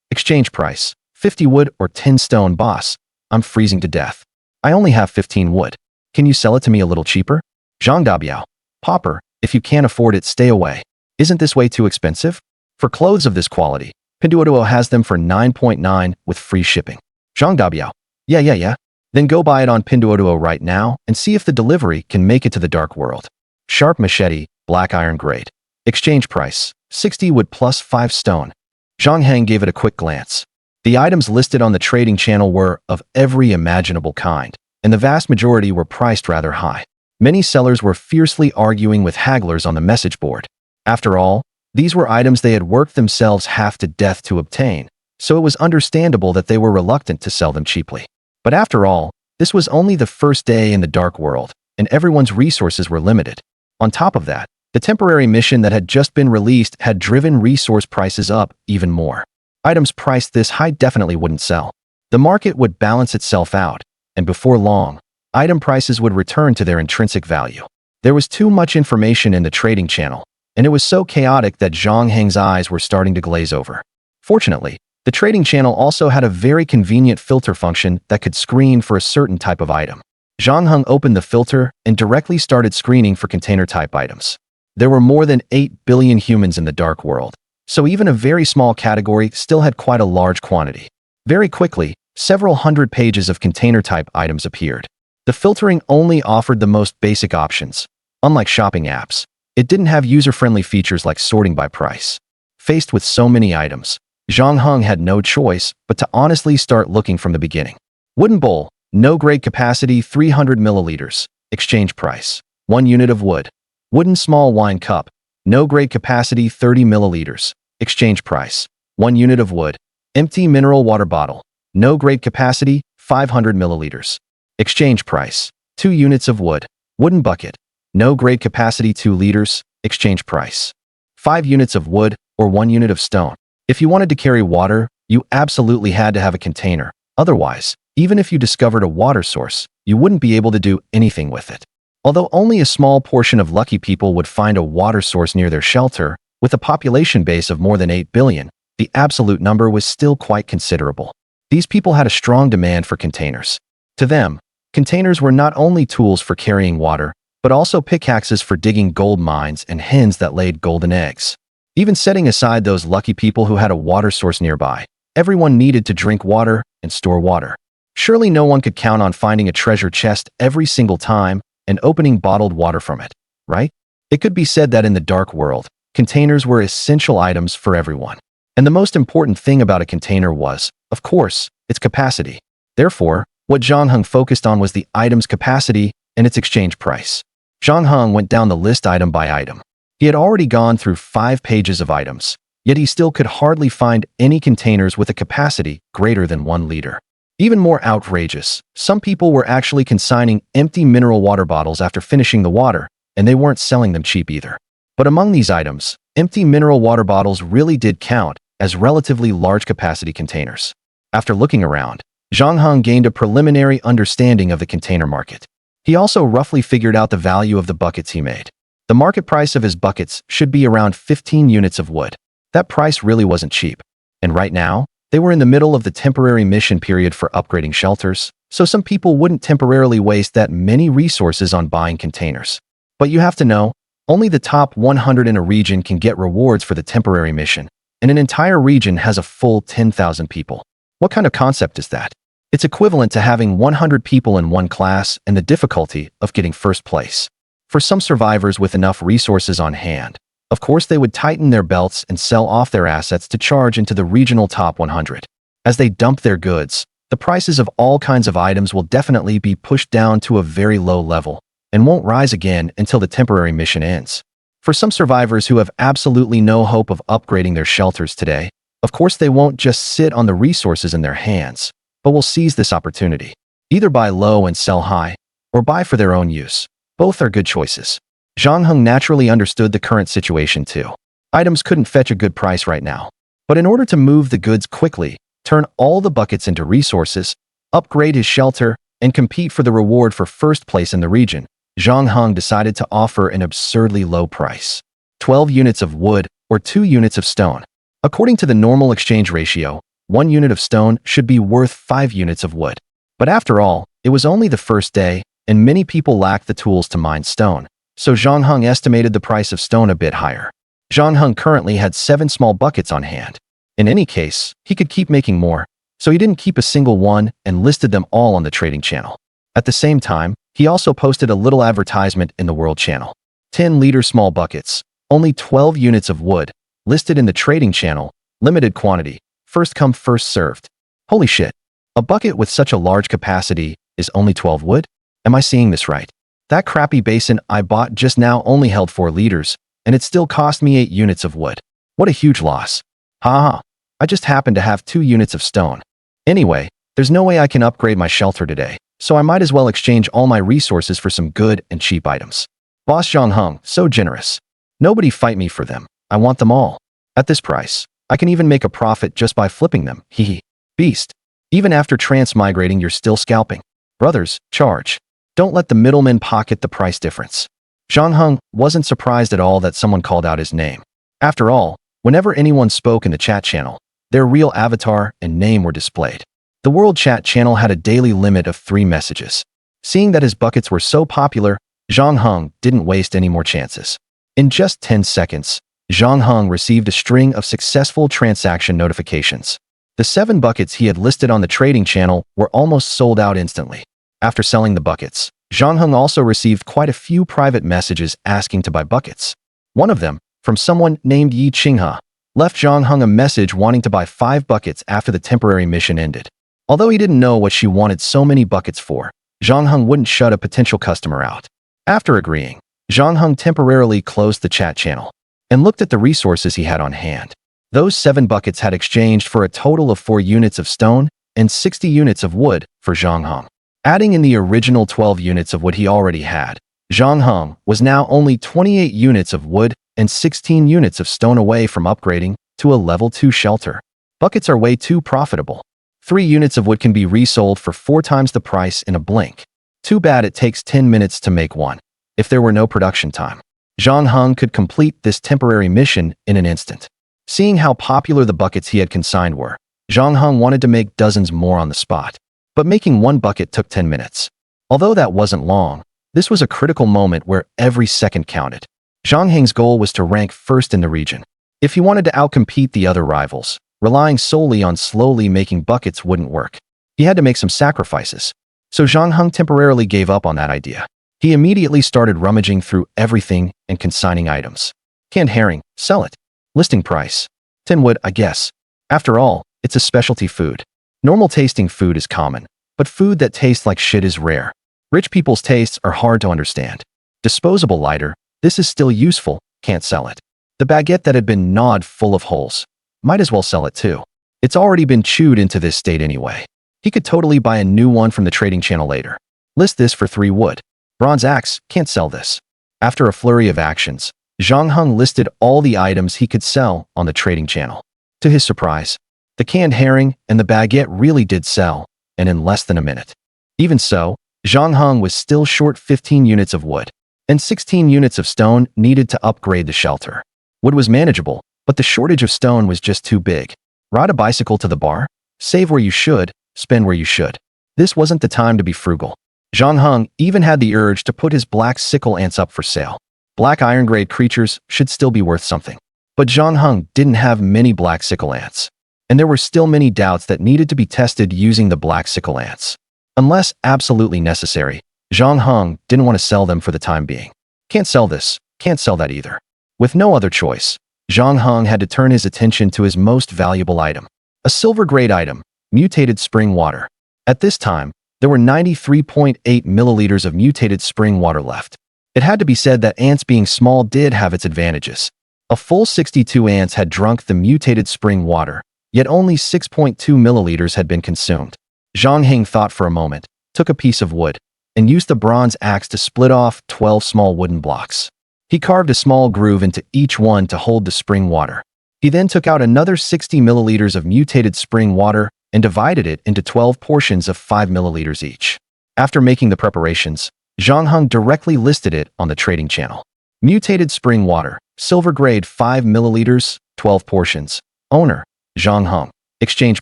Exchange price, 50 wood or 10 stone. Boss, I'm freezing to death. I only have 15 wood. Can you sell it to me a little cheaper? Zhang Dabiao. Popper, if you can't afford it, stay away. Isn't this way too expensive? For clothes of this quality, Pinduoduo has them for 9.9 with free shipping. Zhang Dabiao. Yeah. Then go buy it on Pinduoduo right now and see if the delivery can make it to the dark world. Sharp machete, black iron grade. Exchange price, 60 wood plus 5 stone. Zhang Heng gave it a quick glance. The items listed on the trading channel were of every imaginable kind, and the vast majority were priced rather high. Many sellers were fiercely arguing with hagglers on the message board. After all, these were items they had worked themselves half to death to obtain, so it was understandable that they were reluctant to sell them cheaply. But after all, this was only the first day in the dark world, and everyone's resources were limited. On top of that, the temporary mission that had just been released had driven resource prices up even more. Items priced this high definitely wouldn't sell. The market would balance itself out, and before long, item prices would return to their intrinsic value. There was too much information in the trading channel, and it was so chaotic that Zhang Heng's eyes were starting to glaze over. Fortunately, the trading channel also had a very convenient filter function that could screen for a certain type of item. Zhang Heng opened the filter and directly started screening for container-type items. There were more than 8 billion humans in the dark world, so even a very small category still had quite a large quantity. Very quickly, several hundred pages of container-type items appeared. The filtering only offered the most basic options. Unlike shopping apps, it didn't have user-friendly features like sorting by price. Faced with so many items, Zhang Heng had no choice but to honestly start looking from the beginning. Wooden bowl, no grade capacity 300 milliliters, exchange price, 1 unit of wood. Wooden small wine cup, no grade capacity 30 milliliters, exchange price, 1 unit of wood. Empty mineral water bottle, no grade capacity 500 milliliters, exchange price, 2 units of wood. Wooden bucket, no grade capacity 2 liters, exchange price, 5 units of wood or 1 unit of stone. If you wanted to carry water, you absolutely had to have a container. Otherwise, even if you discovered a water source, you wouldn't be able to do anything with it. Although only a small portion of lucky people would find a water source near their shelter, with a population base of more than 8 billion, the absolute number was still quite considerable. These people had a strong demand for containers. To them, containers were not only tools for carrying water, but also pickaxes for digging gold mines and hens that laid golden eggs. Even setting aside those lucky people who had a water source nearby, everyone needed to drink water and store water. Surely no one could count on finding a treasure chest every single time and opening bottled water from it, right? It could be said that in the dark world, containers were essential items for everyone. And the most important thing about a container was, of course, its capacity. Therefore, what Zhang Heng focused on was the item's capacity and its exchange price. Zhang Heng went down the list item by item. He had already gone through 5 pages of items, yet he still could hardly find any containers with a capacity greater than 1 liter. Even more outrageous, some people were actually consigning empty mineral water bottles after finishing the water, and they weren't selling them cheap either. But among these items, empty mineral water bottles really did count as relatively large capacity containers. After looking around, Zhang Heng gained a preliminary understanding of the container market. He also roughly figured out the value of the buckets he made. The market price of his buckets should be around 15 units of wood. That price really wasn't cheap. And right now, they were in the middle of the temporary mission period for upgrading shelters, so some people wouldn't temporarily waste that many resources on buying containers. But you have to know, only the top 100 in a region can get rewards for the temporary mission, and an entire region has a full 10,000 people. What kind of concept is that? It's equivalent to having 100 people in one class and the difficulty of getting first place. For some survivors with enough resources on hand, of course they would tighten their belts and sell off their assets to charge into the regional top 100. As they dump their goods, the prices of all kinds of items will definitely be pushed down to a very low level and won't rise again until the temporary mission ends. For some survivors who have absolutely no hope of upgrading their shelters today, of course they won't just sit on the resources in their hands, but will seize this opportunity. Either buy low and sell high, or buy for their own use. Both are good choices. Zhang Heng naturally understood the current situation too. Items couldn't fetch a good price right now. But in order to move the goods quickly, turn all the buckets into resources, upgrade his shelter, and compete for the reward for first place in the region, Zhang Heng decided to offer an absurdly low price. 12 units of wood or 2 units of stone. According to the normal exchange ratio, 1 unit of stone should be worth 5 units of wood. But after all, it was only the first day, and many people lacked the tools to mine stone. So Zhang Heng estimated the price of stone a bit higher. Zhang Heng currently had 7 small buckets on hand. In any case, he could keep making more, so he didn't keep a single one and listed them all on the trading channel. At the same time, he also posted a little advertisement in the world channel. 10-liter small buckets, only 12 units of wood, listed in the trading channel, limited quantity, first come first served. Holy shit. A bucket with such a large capacity is only 12 wood? Am I seeing this right? That crappy basin I bought just now only held 4 liters, and it still cost me 8 units of wood. What a huge loss. Haha. I just happen to have 2 units of stone. Anyway, there's no way I can upgrade my shelter today, so I might as well exchange all my resources for some good and cheap items. Boss Zhang Heng, so generous. Nobody fight me for them. I want them all. At this price, I can even make a profit just by flipping them. Hehe. Beast. Even after transmigrating, you're still scalping. Brothers, charge. Don't let the middleman pocket the price difference. Zhang Heng wasn't surprised at all that someone called out his name. After all, whenever anyone spoke in the chat channel, their real avatar and name were displayed. The world chat channel had a daily limit of 3 messages. Seeing that his buckets were so popular, Zhang Heng didn't waste any more chances. In just 10 seconds, Zhang Heng received a string of successful transaction notifications. The 7 buckets he had listed on the trading channel were almost sold out instantly. After selling the buckets, Zhang Heng also received quite a few private messages asking to buy buckets. One of them, from someone named Yi Qinghe, left Zhang Heng a message wanting to buy 5 buckets after the temporary mission ended. Although he didn't know what she wanted so many buckets for, Zhang Heng wouldn't shut a potential customer out. After agreeing, Zhang Heng temporarily closed the chat channel and looked at the resources he had on hand. Those 7 buckets had exchanged for a total of 4 units of stone and 60 units of wood for Zhang Heng. Adding in the original 12 units of wood he already had, Zhang Heng was now only 28 units of wood and 16 units of stone away from upgrading to a level 2 shelter. Buckets are way too profitable. 3 units of wood can be resold for 4 times the price in a blink. Too bad it takes 10 minutes to make one. If there were no production time, Zhang Heng could complete this temporary mission in an instant. Seeing how popular the buckets he had consigned were, Zhang Heng wanted to make dozens more on the spot. But making 1 bucket took 10 minutes. Although that wasn't long, this was a critical moment where every second counted. Zhang Heng's goal was to rank first in the region. If he wanted to outcompete the other rivals, relying solely on slowly making buckets wouldn't work. He had to make some sacrifices. So Zhang Heng temporarily gave up on that idea. He immediately started rummaging through everything and consigning items. Canned herring, sell it. Listing price. 10 wood, I guess. After all, it's a specialty food. Normal tasting food is common, but food that tastes like shit is rare. Rich people's tastes are hard to understand. Disposable lighter, this is still useful, can't sell it. The baguette that had been gnawed full of holes. Might as well sell it too. It's already been chewed into this state anyway. He could totally buy a new one from the trading channel later. List this for 3 wood. Bronze axe, can't sell this. After a flurry of actions, Zhang Heng listed all the items he could sell on the trading channel. To his surprise, the canned herring and the baguette really did sell, and in less than a minute. Even so, Zhang Heng was still short 15 units of wood, and 16 units of stone needed to upgrade the shelter. Wood was manageable, but the shortage of stone was just too big. Ride a bicycle to the bar? Save where you should, spend where you should. This wasn't the time to be frugal. Zhang Heng even had the urge to put his black sickle ants up for sale. Black iron-grade creatures should still be worth something. But Zhang Heng didn't have many black sickle ants. And there were still many doubts that needed to be tested using the black sickle ants. Unless absolutely necessary, Zhang Heng didn't want to sell them for the time being. Can't sell this, can't sell that either. With no other choice, Zhang Heng had to turn his attention to his most valuable item. A silver-grade item, mutated spring water. At this time, there were 93.8 milliliters of mutated spring water left. It had to be said that ants being small did have its advantages. A full 62 ants had drunk the mutated spring water, yet only 6.2 milliliters had been consumed. Zhang Heng thought for a moment, took a piece of wood, and used the bronze axe to split off 12 small wooden blocks. He carved a small groove into each one to hold the spring water. He then took out another 60 milliliters of mutated spring water and divided it into 12 portions of 5 milliliters each. After making the preparations, Zhang Heng directly listed it on the trading channel. Mutated spring water, silver grade 5 milliliters, 12 portions. Owner, Zhang Heng. Exchange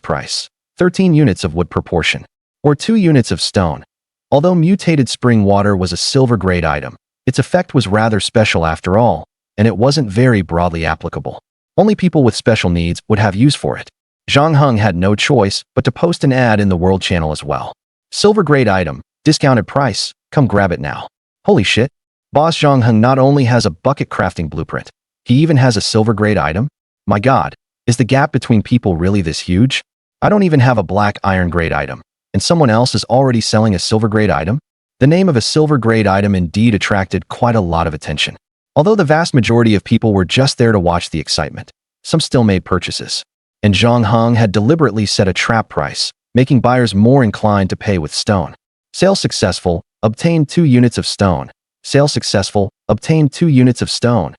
price, 13 units of wood per portion, or 2 units of stone. Although mutated spring water was a silver grade item, its effect was rather special after all, and it wasn't very broadly applicable. Only people with special needs would have use for it. Zhang Heng had no choice but to post an ad in the world channel as well. Silver grade item, discounted price, come grab it now. Holy shit. Boss Zhang Heng not only has a bucket crafting blueprint, he even has a silver grade item? My god, is the gap between people really this huge? I don't even have a black iron grade item, and someone else is already selling a silver grade item? The name of a silver grade item indeed attracted quite a lot of attention. Although the vast majority of people were just there to watch the excitement, some still made purchases. And Zhang Heng had deliberately set a trap price, making buyers more inclined to pay with stone. Sale successful, obtained 2 units of stone. Sale successful, obtained 2 units of stone.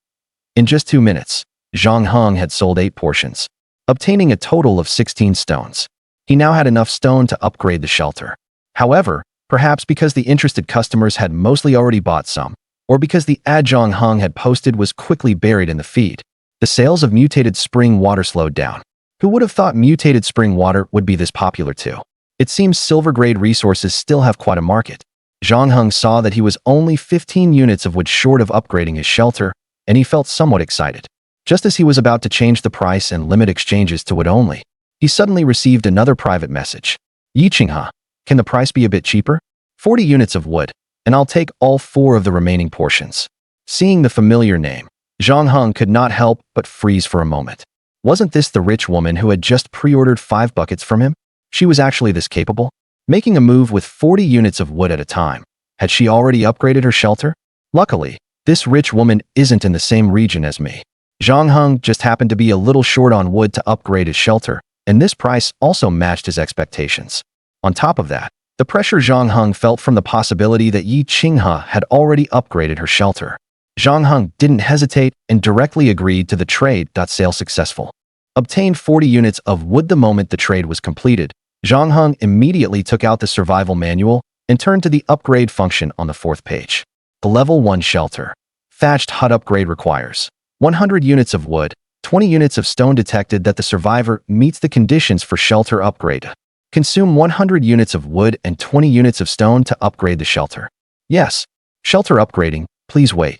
In just 2 minutes, Zhang Heng had sold 8 portions, obtaining a total of 16 stones. He now had enough stone to upgrade the shelter. However, perhaps because the interested customers had mostly already bought some, or because the ad Zhang Heng had posted was quickly buried in the feed, the sales of mutated spring water slowed down. Who would have thought mutated spring water would be this popular too? It seems silver-grade resources still have quite a market. Zhang Heng saw that he was only 15 units of wood short of upgrading his shelter, and he felt somewhat excited. Just as he was about to change the price and limit exchanges to wood only, he suddenly received another private message. Yiqinghe, can the price be a bit cheaper? 40 units of wood, and I'll take all 4 of the remaining portions. Seeing the familiar name, Zhang Heng could not help but freeze for a moment. Wasn't this the rich woman who had just pre-ordered 5 buckets from him? She was actually this capable? Making a move with 40 units of wood at a time. Had she already upgraded her shelter? Luckily, this rich woman isn't in the same region as me. Zhang Heng just happened to be a little short on wood to upgrade his shelter, and this price also matched his expectations. On top of that, the pressure Zhang Heng felt from the possibility that Yiqinghe had already upgraded her shelter. Zhang Heng didn't hesitate and directly agreed to the trade. Sale successful. Obtained 40 units of wood the moment the trade was completed. Zhang Heng immediately took out the survival manual and turned to the upgrade function on the 4th page. The level 1 shelter. Thatched hut upgrade requires 100 units of wood, 20 units of stone. Detected that the survivor meets the conditions for shelter upgrade. Consume 100 units of wood and 20 units of stone to upgrade the shelter. Yes. Shelter upgrading, please wait.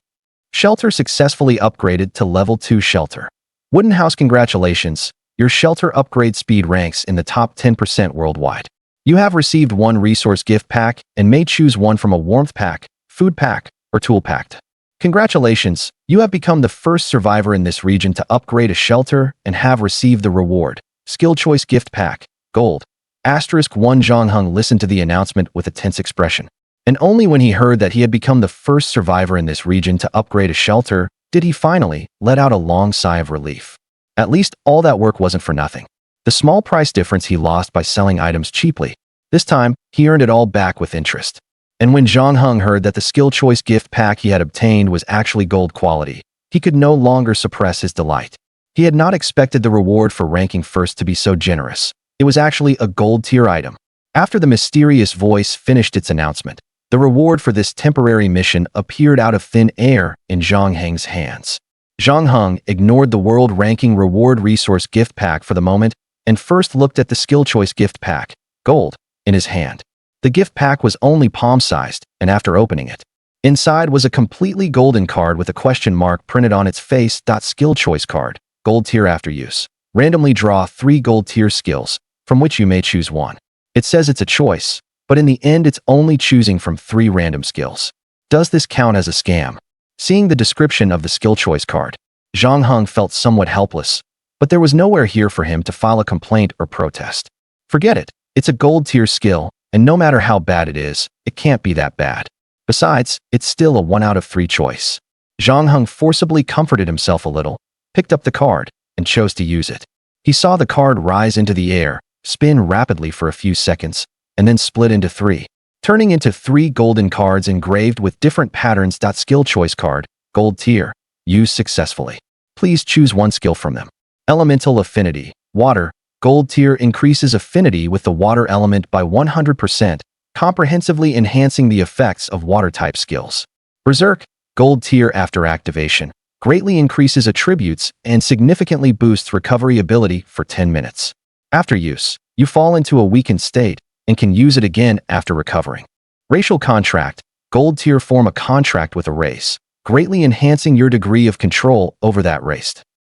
Shelter successfully upgraded to level 2 shelter. Wooden house. Congratulations, your shelter upgrade speed ranks in the top 10% worldwide. You have received 1 resource gift pack and may choose one from a warmth pack, food pack, or tool pack. Congratulations, you have become the first survivor in this region to upgrade a shelter and have received the reward. Skill choice gift pack, gold. One Zhang Heng listened to the announcement with a tense expression. And only when he heard that he had become the first survivor in this region to upgrade a shelter did he finally let out a long sigh of relief. At least all that work wasn't for nothing. The small price difference he lost by selling items cheaply, this time he earned it all back with interest. And when Zhang Heng heard that the skill choice gift pack he had obtained was actually gold quality, he could no longer suppress his delight. He had not expected the reward for ranking first to be so generous. It was actually a gold tier item. After the mysterious voice finished its announcement, the reward for this temporary mission appeared out of thin air in Zhang Heng's hands. Zhang Heng ignored the world ranking reward resource gift pack for the moment and first looked at the skill choice gift pack, gold, in his hand. The gift pack was only palm-sized, and after opening it, inside was a completely golden card with a question mark printed on its face. Skill choice card, gold tier after use. Randomly draw 3 gold tier skills, from which you may choose one. It says it's a choice, but in the end it's only choosing from 3 random skills. Does this count as a scam? Seeing the description of the skill choice card, Zhang Heng felt somewhat helpless, but there was nowhere here for him to file a complaint or protest. Forget it, it's a gold tier skill, and no matter how bad it is, it can't be that bad. Besides, it's still a 1 out of 3 choice. Zhang Heng forcibly comforted himself a little, picked up the card, and chose to use it. He saw the card rise into the air, spin rapidly for a few seconds, and then split into 3, turning into 3 golden cards engraved with different patterns. Skill choice card, gold tier, used successfully. Please choose one skill from them. Elemental affinity, water, gold tier increases affinity with the water element by 100%, comprehensively enhancing the effects of water-type skills. Berserk, gold tier after activation, greatly increases attributes and significantly boosts recovery ability for 10 minutes. After use, you fall into a weakened state and can use it again after recovering. Racial contract, gold tier form a contract with a race, greatly enhancing your degree of control over that race.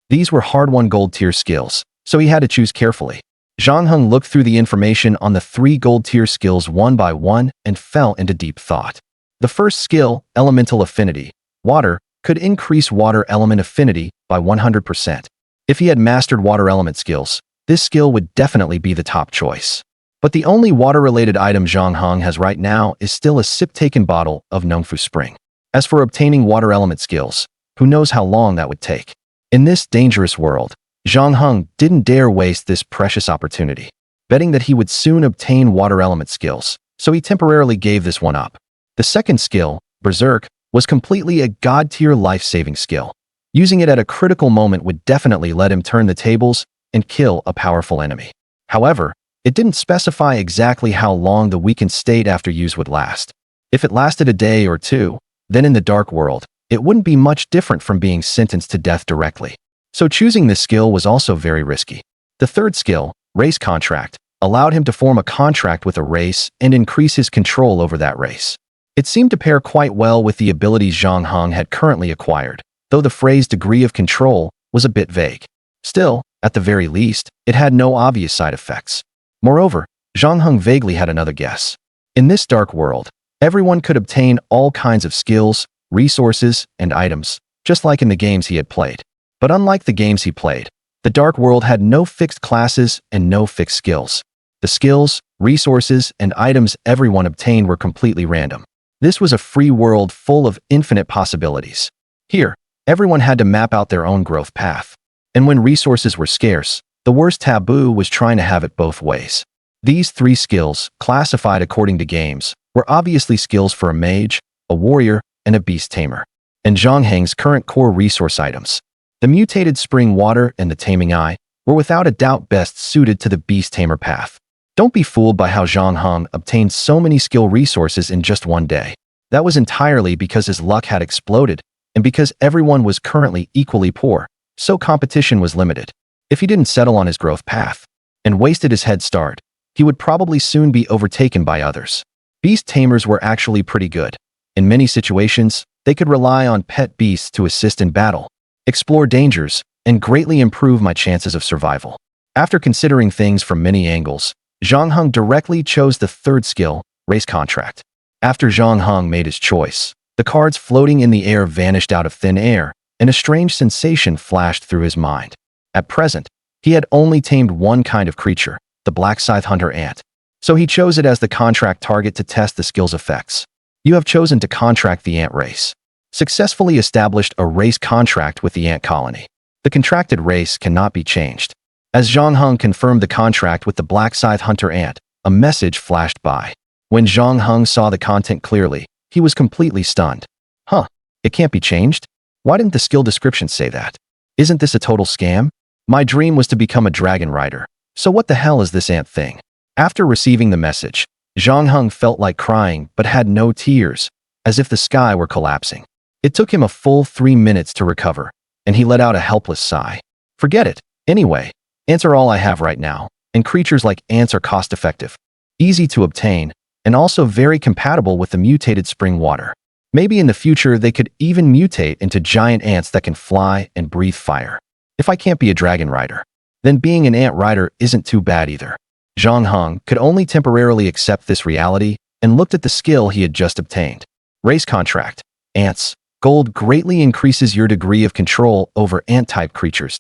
These were hard-won gold tier skills, so he had to choose carefully. Zhang Heng looked through the information on the 3 gold tier skills one by one and fell into deep thought. The first skill, elemental affinity, water, could increase water element affinity by 100%. If he had mastered water element skills, this skill would definitely be the top choice. But the only water-related item Zhang Heng has right now is still a sip-taken bottle of Nongfu Spring. As for obtaining water element skills, who knows how long that would take. In this dangerous world, Zhang Heng didn't dare waste this precious opportunity, betting that he would soon obtain water element skills, so he temporarily gave this one up. The second skill, Berserk, was completely a god-tier life-saving skill. Using it at a critical moment would definitely let him turn the tables and kill a powerful enemy. However, it didn't specify exactly how long the weakened state after use would last. If it lasted a day or two, then in the dark world, it wouldn't be much different from being sentenced to death directly. So choosing this skill was also very risky. The third skill, Race Contract, allowed him to form a contract with a race and increase his control over that race. It seemed to pair quite well with the abilities Zhang Heng had currently acquired, though the phrase degree of control was a bit vague. Still, at the very least, it had no obvious side effects. Moreover, Zhang Heng vaguely had another guess. In this dark world, everyone could obtain all kinds of skills, resources, and items, just like in the games he had played. But unlike the games he played, the dark world had no fixed classes and no fixed skills. The skills, resources, and items everyone obtained were completely random. This was a free world full of infinite possibilities. Here, everyone had to map out their own growth path. And when resources were scarce, the worst taboo was trying to have it both ways. These three skills, classified according to games, were obviously skills for a mage, a warrior, and a beast tamer. And Zhang Heng's current core resource items, the mutated spring water and the taming eye, were without a doubt best suited to the beast tamer path. Don't be fooled by how Zhang Heng obtained so many skill resources in just one day. That was entirely because his luck had exploded, and because everyone was currently equally poor, so competition was limited. If he didn't settle on his growth path and wasted his head start, he would probably soon be overtaken by others. Beast tamers were actually pretty good. In many situations, they could rely on pet beasts to assist in battle, explore dangers, and greatly improve my chances of survival. After considering things from many angles, Zhang Heng directly chose the third skill, Race Contract. After Zhang Heng made his choice, the cards floating in the air vanished out of thin air, and a strange sensation flashed through his mind. At present, he had only tamed one kind of creature, the Black Scythe Hunter ant. So he chose it as the contract target to test the skill's effects. You have chosen to contract the ant race. Successfully established a race contract with the ant colony. The contracted race cannot be changed. As Zhang Heng confirmed the contract with the Black Scythe Hunter ant, a message flashed by. When Zhang Heng saw the content clearly, he was completely stunned. Huh, it can't be changed? Why didn't the skill description say that? Isn't this a total scam? My dream was to become a dragon rider, so what the hell is this ant thing? After receiving the message, Zhang Heng felt like crying but had no tears, as if the sky were collapsing. It took him a full 3 minutes to recover, and he let out a helpless sigh. Forget it. Anyway, ants are all I have right now, and creatures like ants are cost-effective, easy to obtain, and also very compatible with the mutated spring water. Maybe in the future they could even mutate into giant ants that can fly and breathe fire. If I can't be a dragon rider, then being an ant rider isn't too bad either. Zhang Heng could only temporarily accept this reality and looked at the skill he had just obtained. Race Contract. Ants. Gold greatly increases your degree of control over ant-type creatures.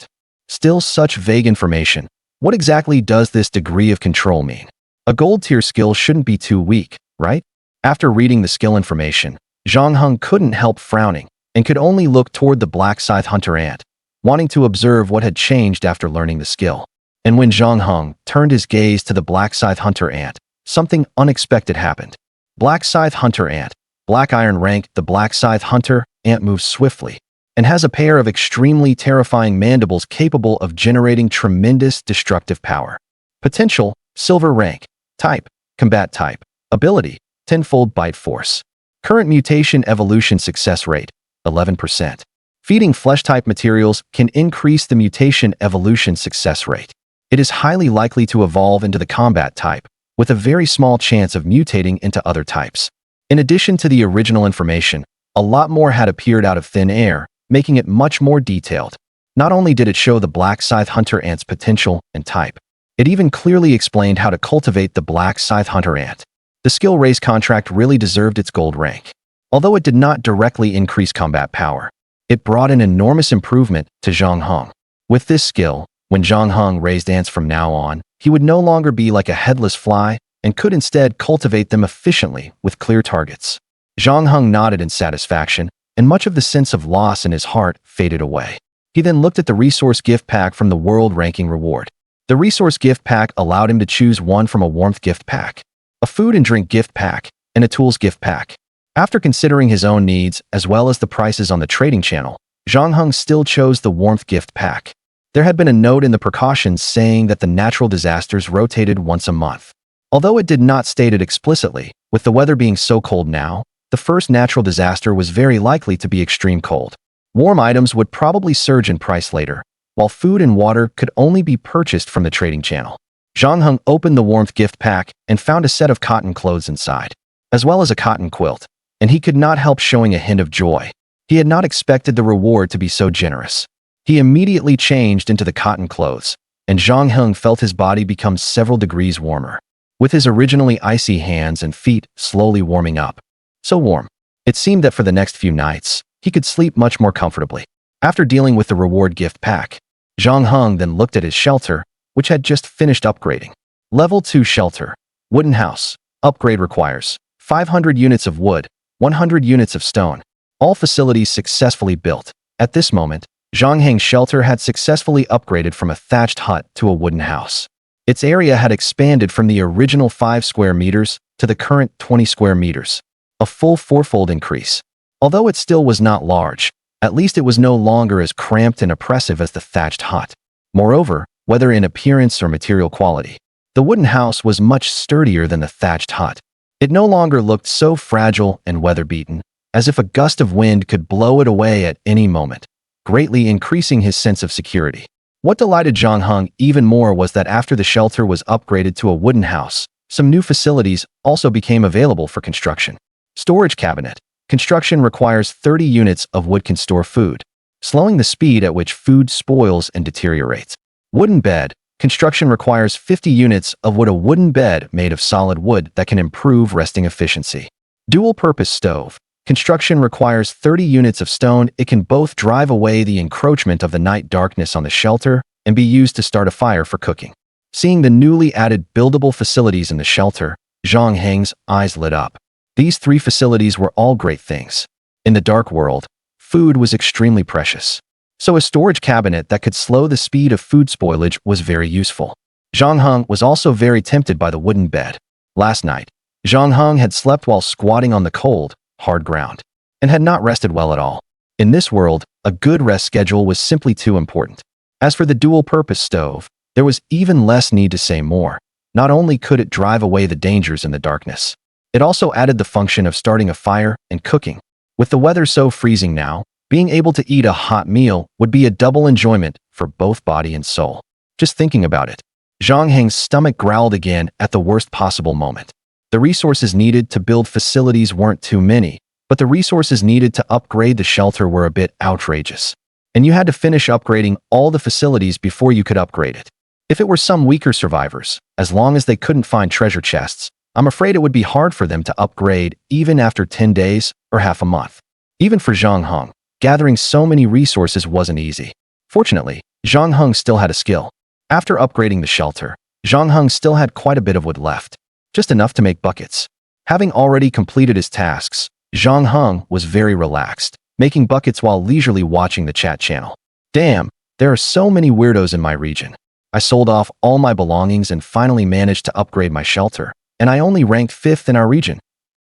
Still such vague information. What exactly does this degree of control mean? A gold tier skill shouldn't be too weak, right? After reading the skill information, Zhang Heng couldn't help frowning and could only look toward the Black Scythe Hunter ant, wanting to observe what had changed after learning the skill. And when Zhang Heng turned his gaze to the Black Scythe Hunter ant, something unexpected happened. Black Scythe Hunter ant. Black Iron rank. The Black Scythe Hunter ant moves swiftly and has a pair of extremely terrifying mandibles capable of generating tremendous destructive power. Potential, Silver rank. Type, Combat type. Ability, Tenfold Bite Force. Current mutation evolution success rate, 11%. Feeding flesh-type materials can increase the mutation evolution success rate. It is highly likely to evolve into the combat type, with a very small chance of mutating into other types. In addition to the original information, a lot more had appeared out of thin air, making it much more detailed. Not only did it show the Black Scythe Hunter ant's potential and type, it even clearly explained how to cultivate the Black Scythe Hunter ant. The skill Race Contract really deserved its gold rank. Although it did not directly increase combat power, it brought an enormous improvement to Zhang Heng. With this skill, When Zhang Heng raised ants from now on, he would no longer be like a headless fly and could instead cultivate them efficiently with clear targets. Zhang Heng nodded in satisfaction, and much of the sense of loss in his heart faded away. He then looked at the resource gift pack from the world ranking reward. The resource gift pack allowed him to choose one from a warmth gift pack, a food and drink gift pack, and a tools gift pack. After considering his own needs as well as the prices on the trading channel, Zhang Heng still chose the warmth gift pack. There had been a note in the precautions saying that the natural disasters rotated once a month. Although it did not state it explicitly, with the weather being so cold now, the first natural disaster was very likely to be extreme cold. Warm items would probably surge in price later, while food and water could only be purchased from the trading channel. Zhang Heng opened the warmth gift pack and found a set of cotton clothes inside, as well as a cotton quilt, and he could not help showing a hint of joy. He had not expected the reward to be so generous. He immediately changed into the cotton clothes, and Zhang Heng felt his body become several degrees warmer, with his originally icy hands and feet slowly warming up. So warm. It seemed that for the next few nights, he could sleep much more comfortably. After dealing with the reward gift pack, Zhang Heng then looked at his shelter, which had just finished upgrading. Level 2 shelter. Wooden house. Upgrade requires 500 units of wood, 100 units of stone. All facilities successfully built. At this moment, Zhang Heng's shelter had successfully upgraded from a thatched hut to a wooden house. Its area had expanded from the original 5 square meters to the current 20 square meters. A full 4-fold increase. Although it still was not large, at least it was no longer as cramped and oppressive as the thatched hut. Moreover, whether in appearance or material quality, the wooden house was much sturdier than the thatched hut. It no longer looked so fragile and weather-beaten, as if a gust of wind could blow it away at any moment, greatly increasing his sense of security. What delighted Zhang Heng even more was that after the shelter was upgraded to a wooden house, some new facilities also became available for construction. Storage cabinet. Construction requires 30 units of wood can store food, slowing the speed at which food spoils and deteriorates. Wooden bed. Construction requires 50 units of wood, a wooden bed made of solid wood that can improve resting efficiency. Dual-purpose stove. Construction requires 30 units of stone. It can both drive away the encroachment of the night darkness on the shelter and be used to start a fire for cooking. Seeing the newly added buildable facilities in the shelter, Zhang Heng's eyes lit up. These 3 facilities were all great things. In the dark world, food was extremely precious. So a storage cabinet that could slow the speed of food spoilage was very useful. Zhang Heng was also very tempted by the wooden bed. Last night, Zhang Heng had slept while squatting on the cold, hard ground, and had not rested well at all. In this world, a good rest schedule was simply too important. As for the dual-purpose stove, there was even less need to say more. Not only could it drive away the dangers in the darkness, it also added the function of starting a fire and cooking. With the weather so freezing now, being able to eat a hot meal would be a double enjoyment for both body and soul. Just thinking about it, Zhang Heng's stomach growled again at the worst possible moment. The resources needed to build facilities weren't too many, but the resources needed to upgrade the shelter were a bit outrageous. And you had to finish upgrading all the facilities before you could upgrade it. If it were some weaker survivors, as long as they couldn't find treasure chests, I'm afraid it would be hard for them to upgrade even after 10 days or half a month. Even for Zhang Heng, gathering so many resources wasn't easy. Fortunately, Zhang Heng still had a skill. After upgrading the shelter, Zhang Heng still had quite a bit of wood left, just enough to make buckets. Having already completed his tasks, Zhang Heng was very relaxed, making buckets while leisurely watching the chat channel. Damn, there are so many weirdos in my region. I sold off all my belongings and finally managed to upgrade my shelter, and I only ranked 5th in our region.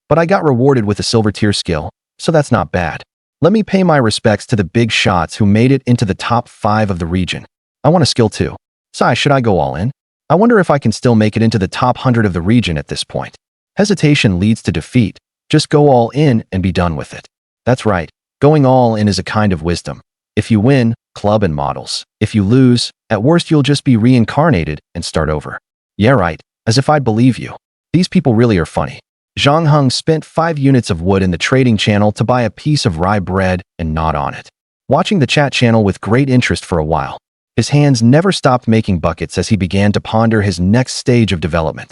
But I got rewarded with a silver tier skill, so that's not bad. Let me pay my respects to the big shots who made it into the top 5 of the region. I want a skill too. Sai, should I go all in? I wonder if I can still make it into the top 100 of the region at this point. Hesitation leads to defeat. Just go all in and be done with it. That's right. Going all in is a kind of wisdom. If you win, club and models. If you lose, at worst you'll just be reincarnated and start over. Yeah, right. As if I'd believe you. These people really are funny. Zhang Heng spent 5 units of wood in the trading channel to buy a piece of rye bread and gnawed on it, watching the chat channel with great interest for a while. His hands never stopped making buckets as he began to ponder his next stage of development.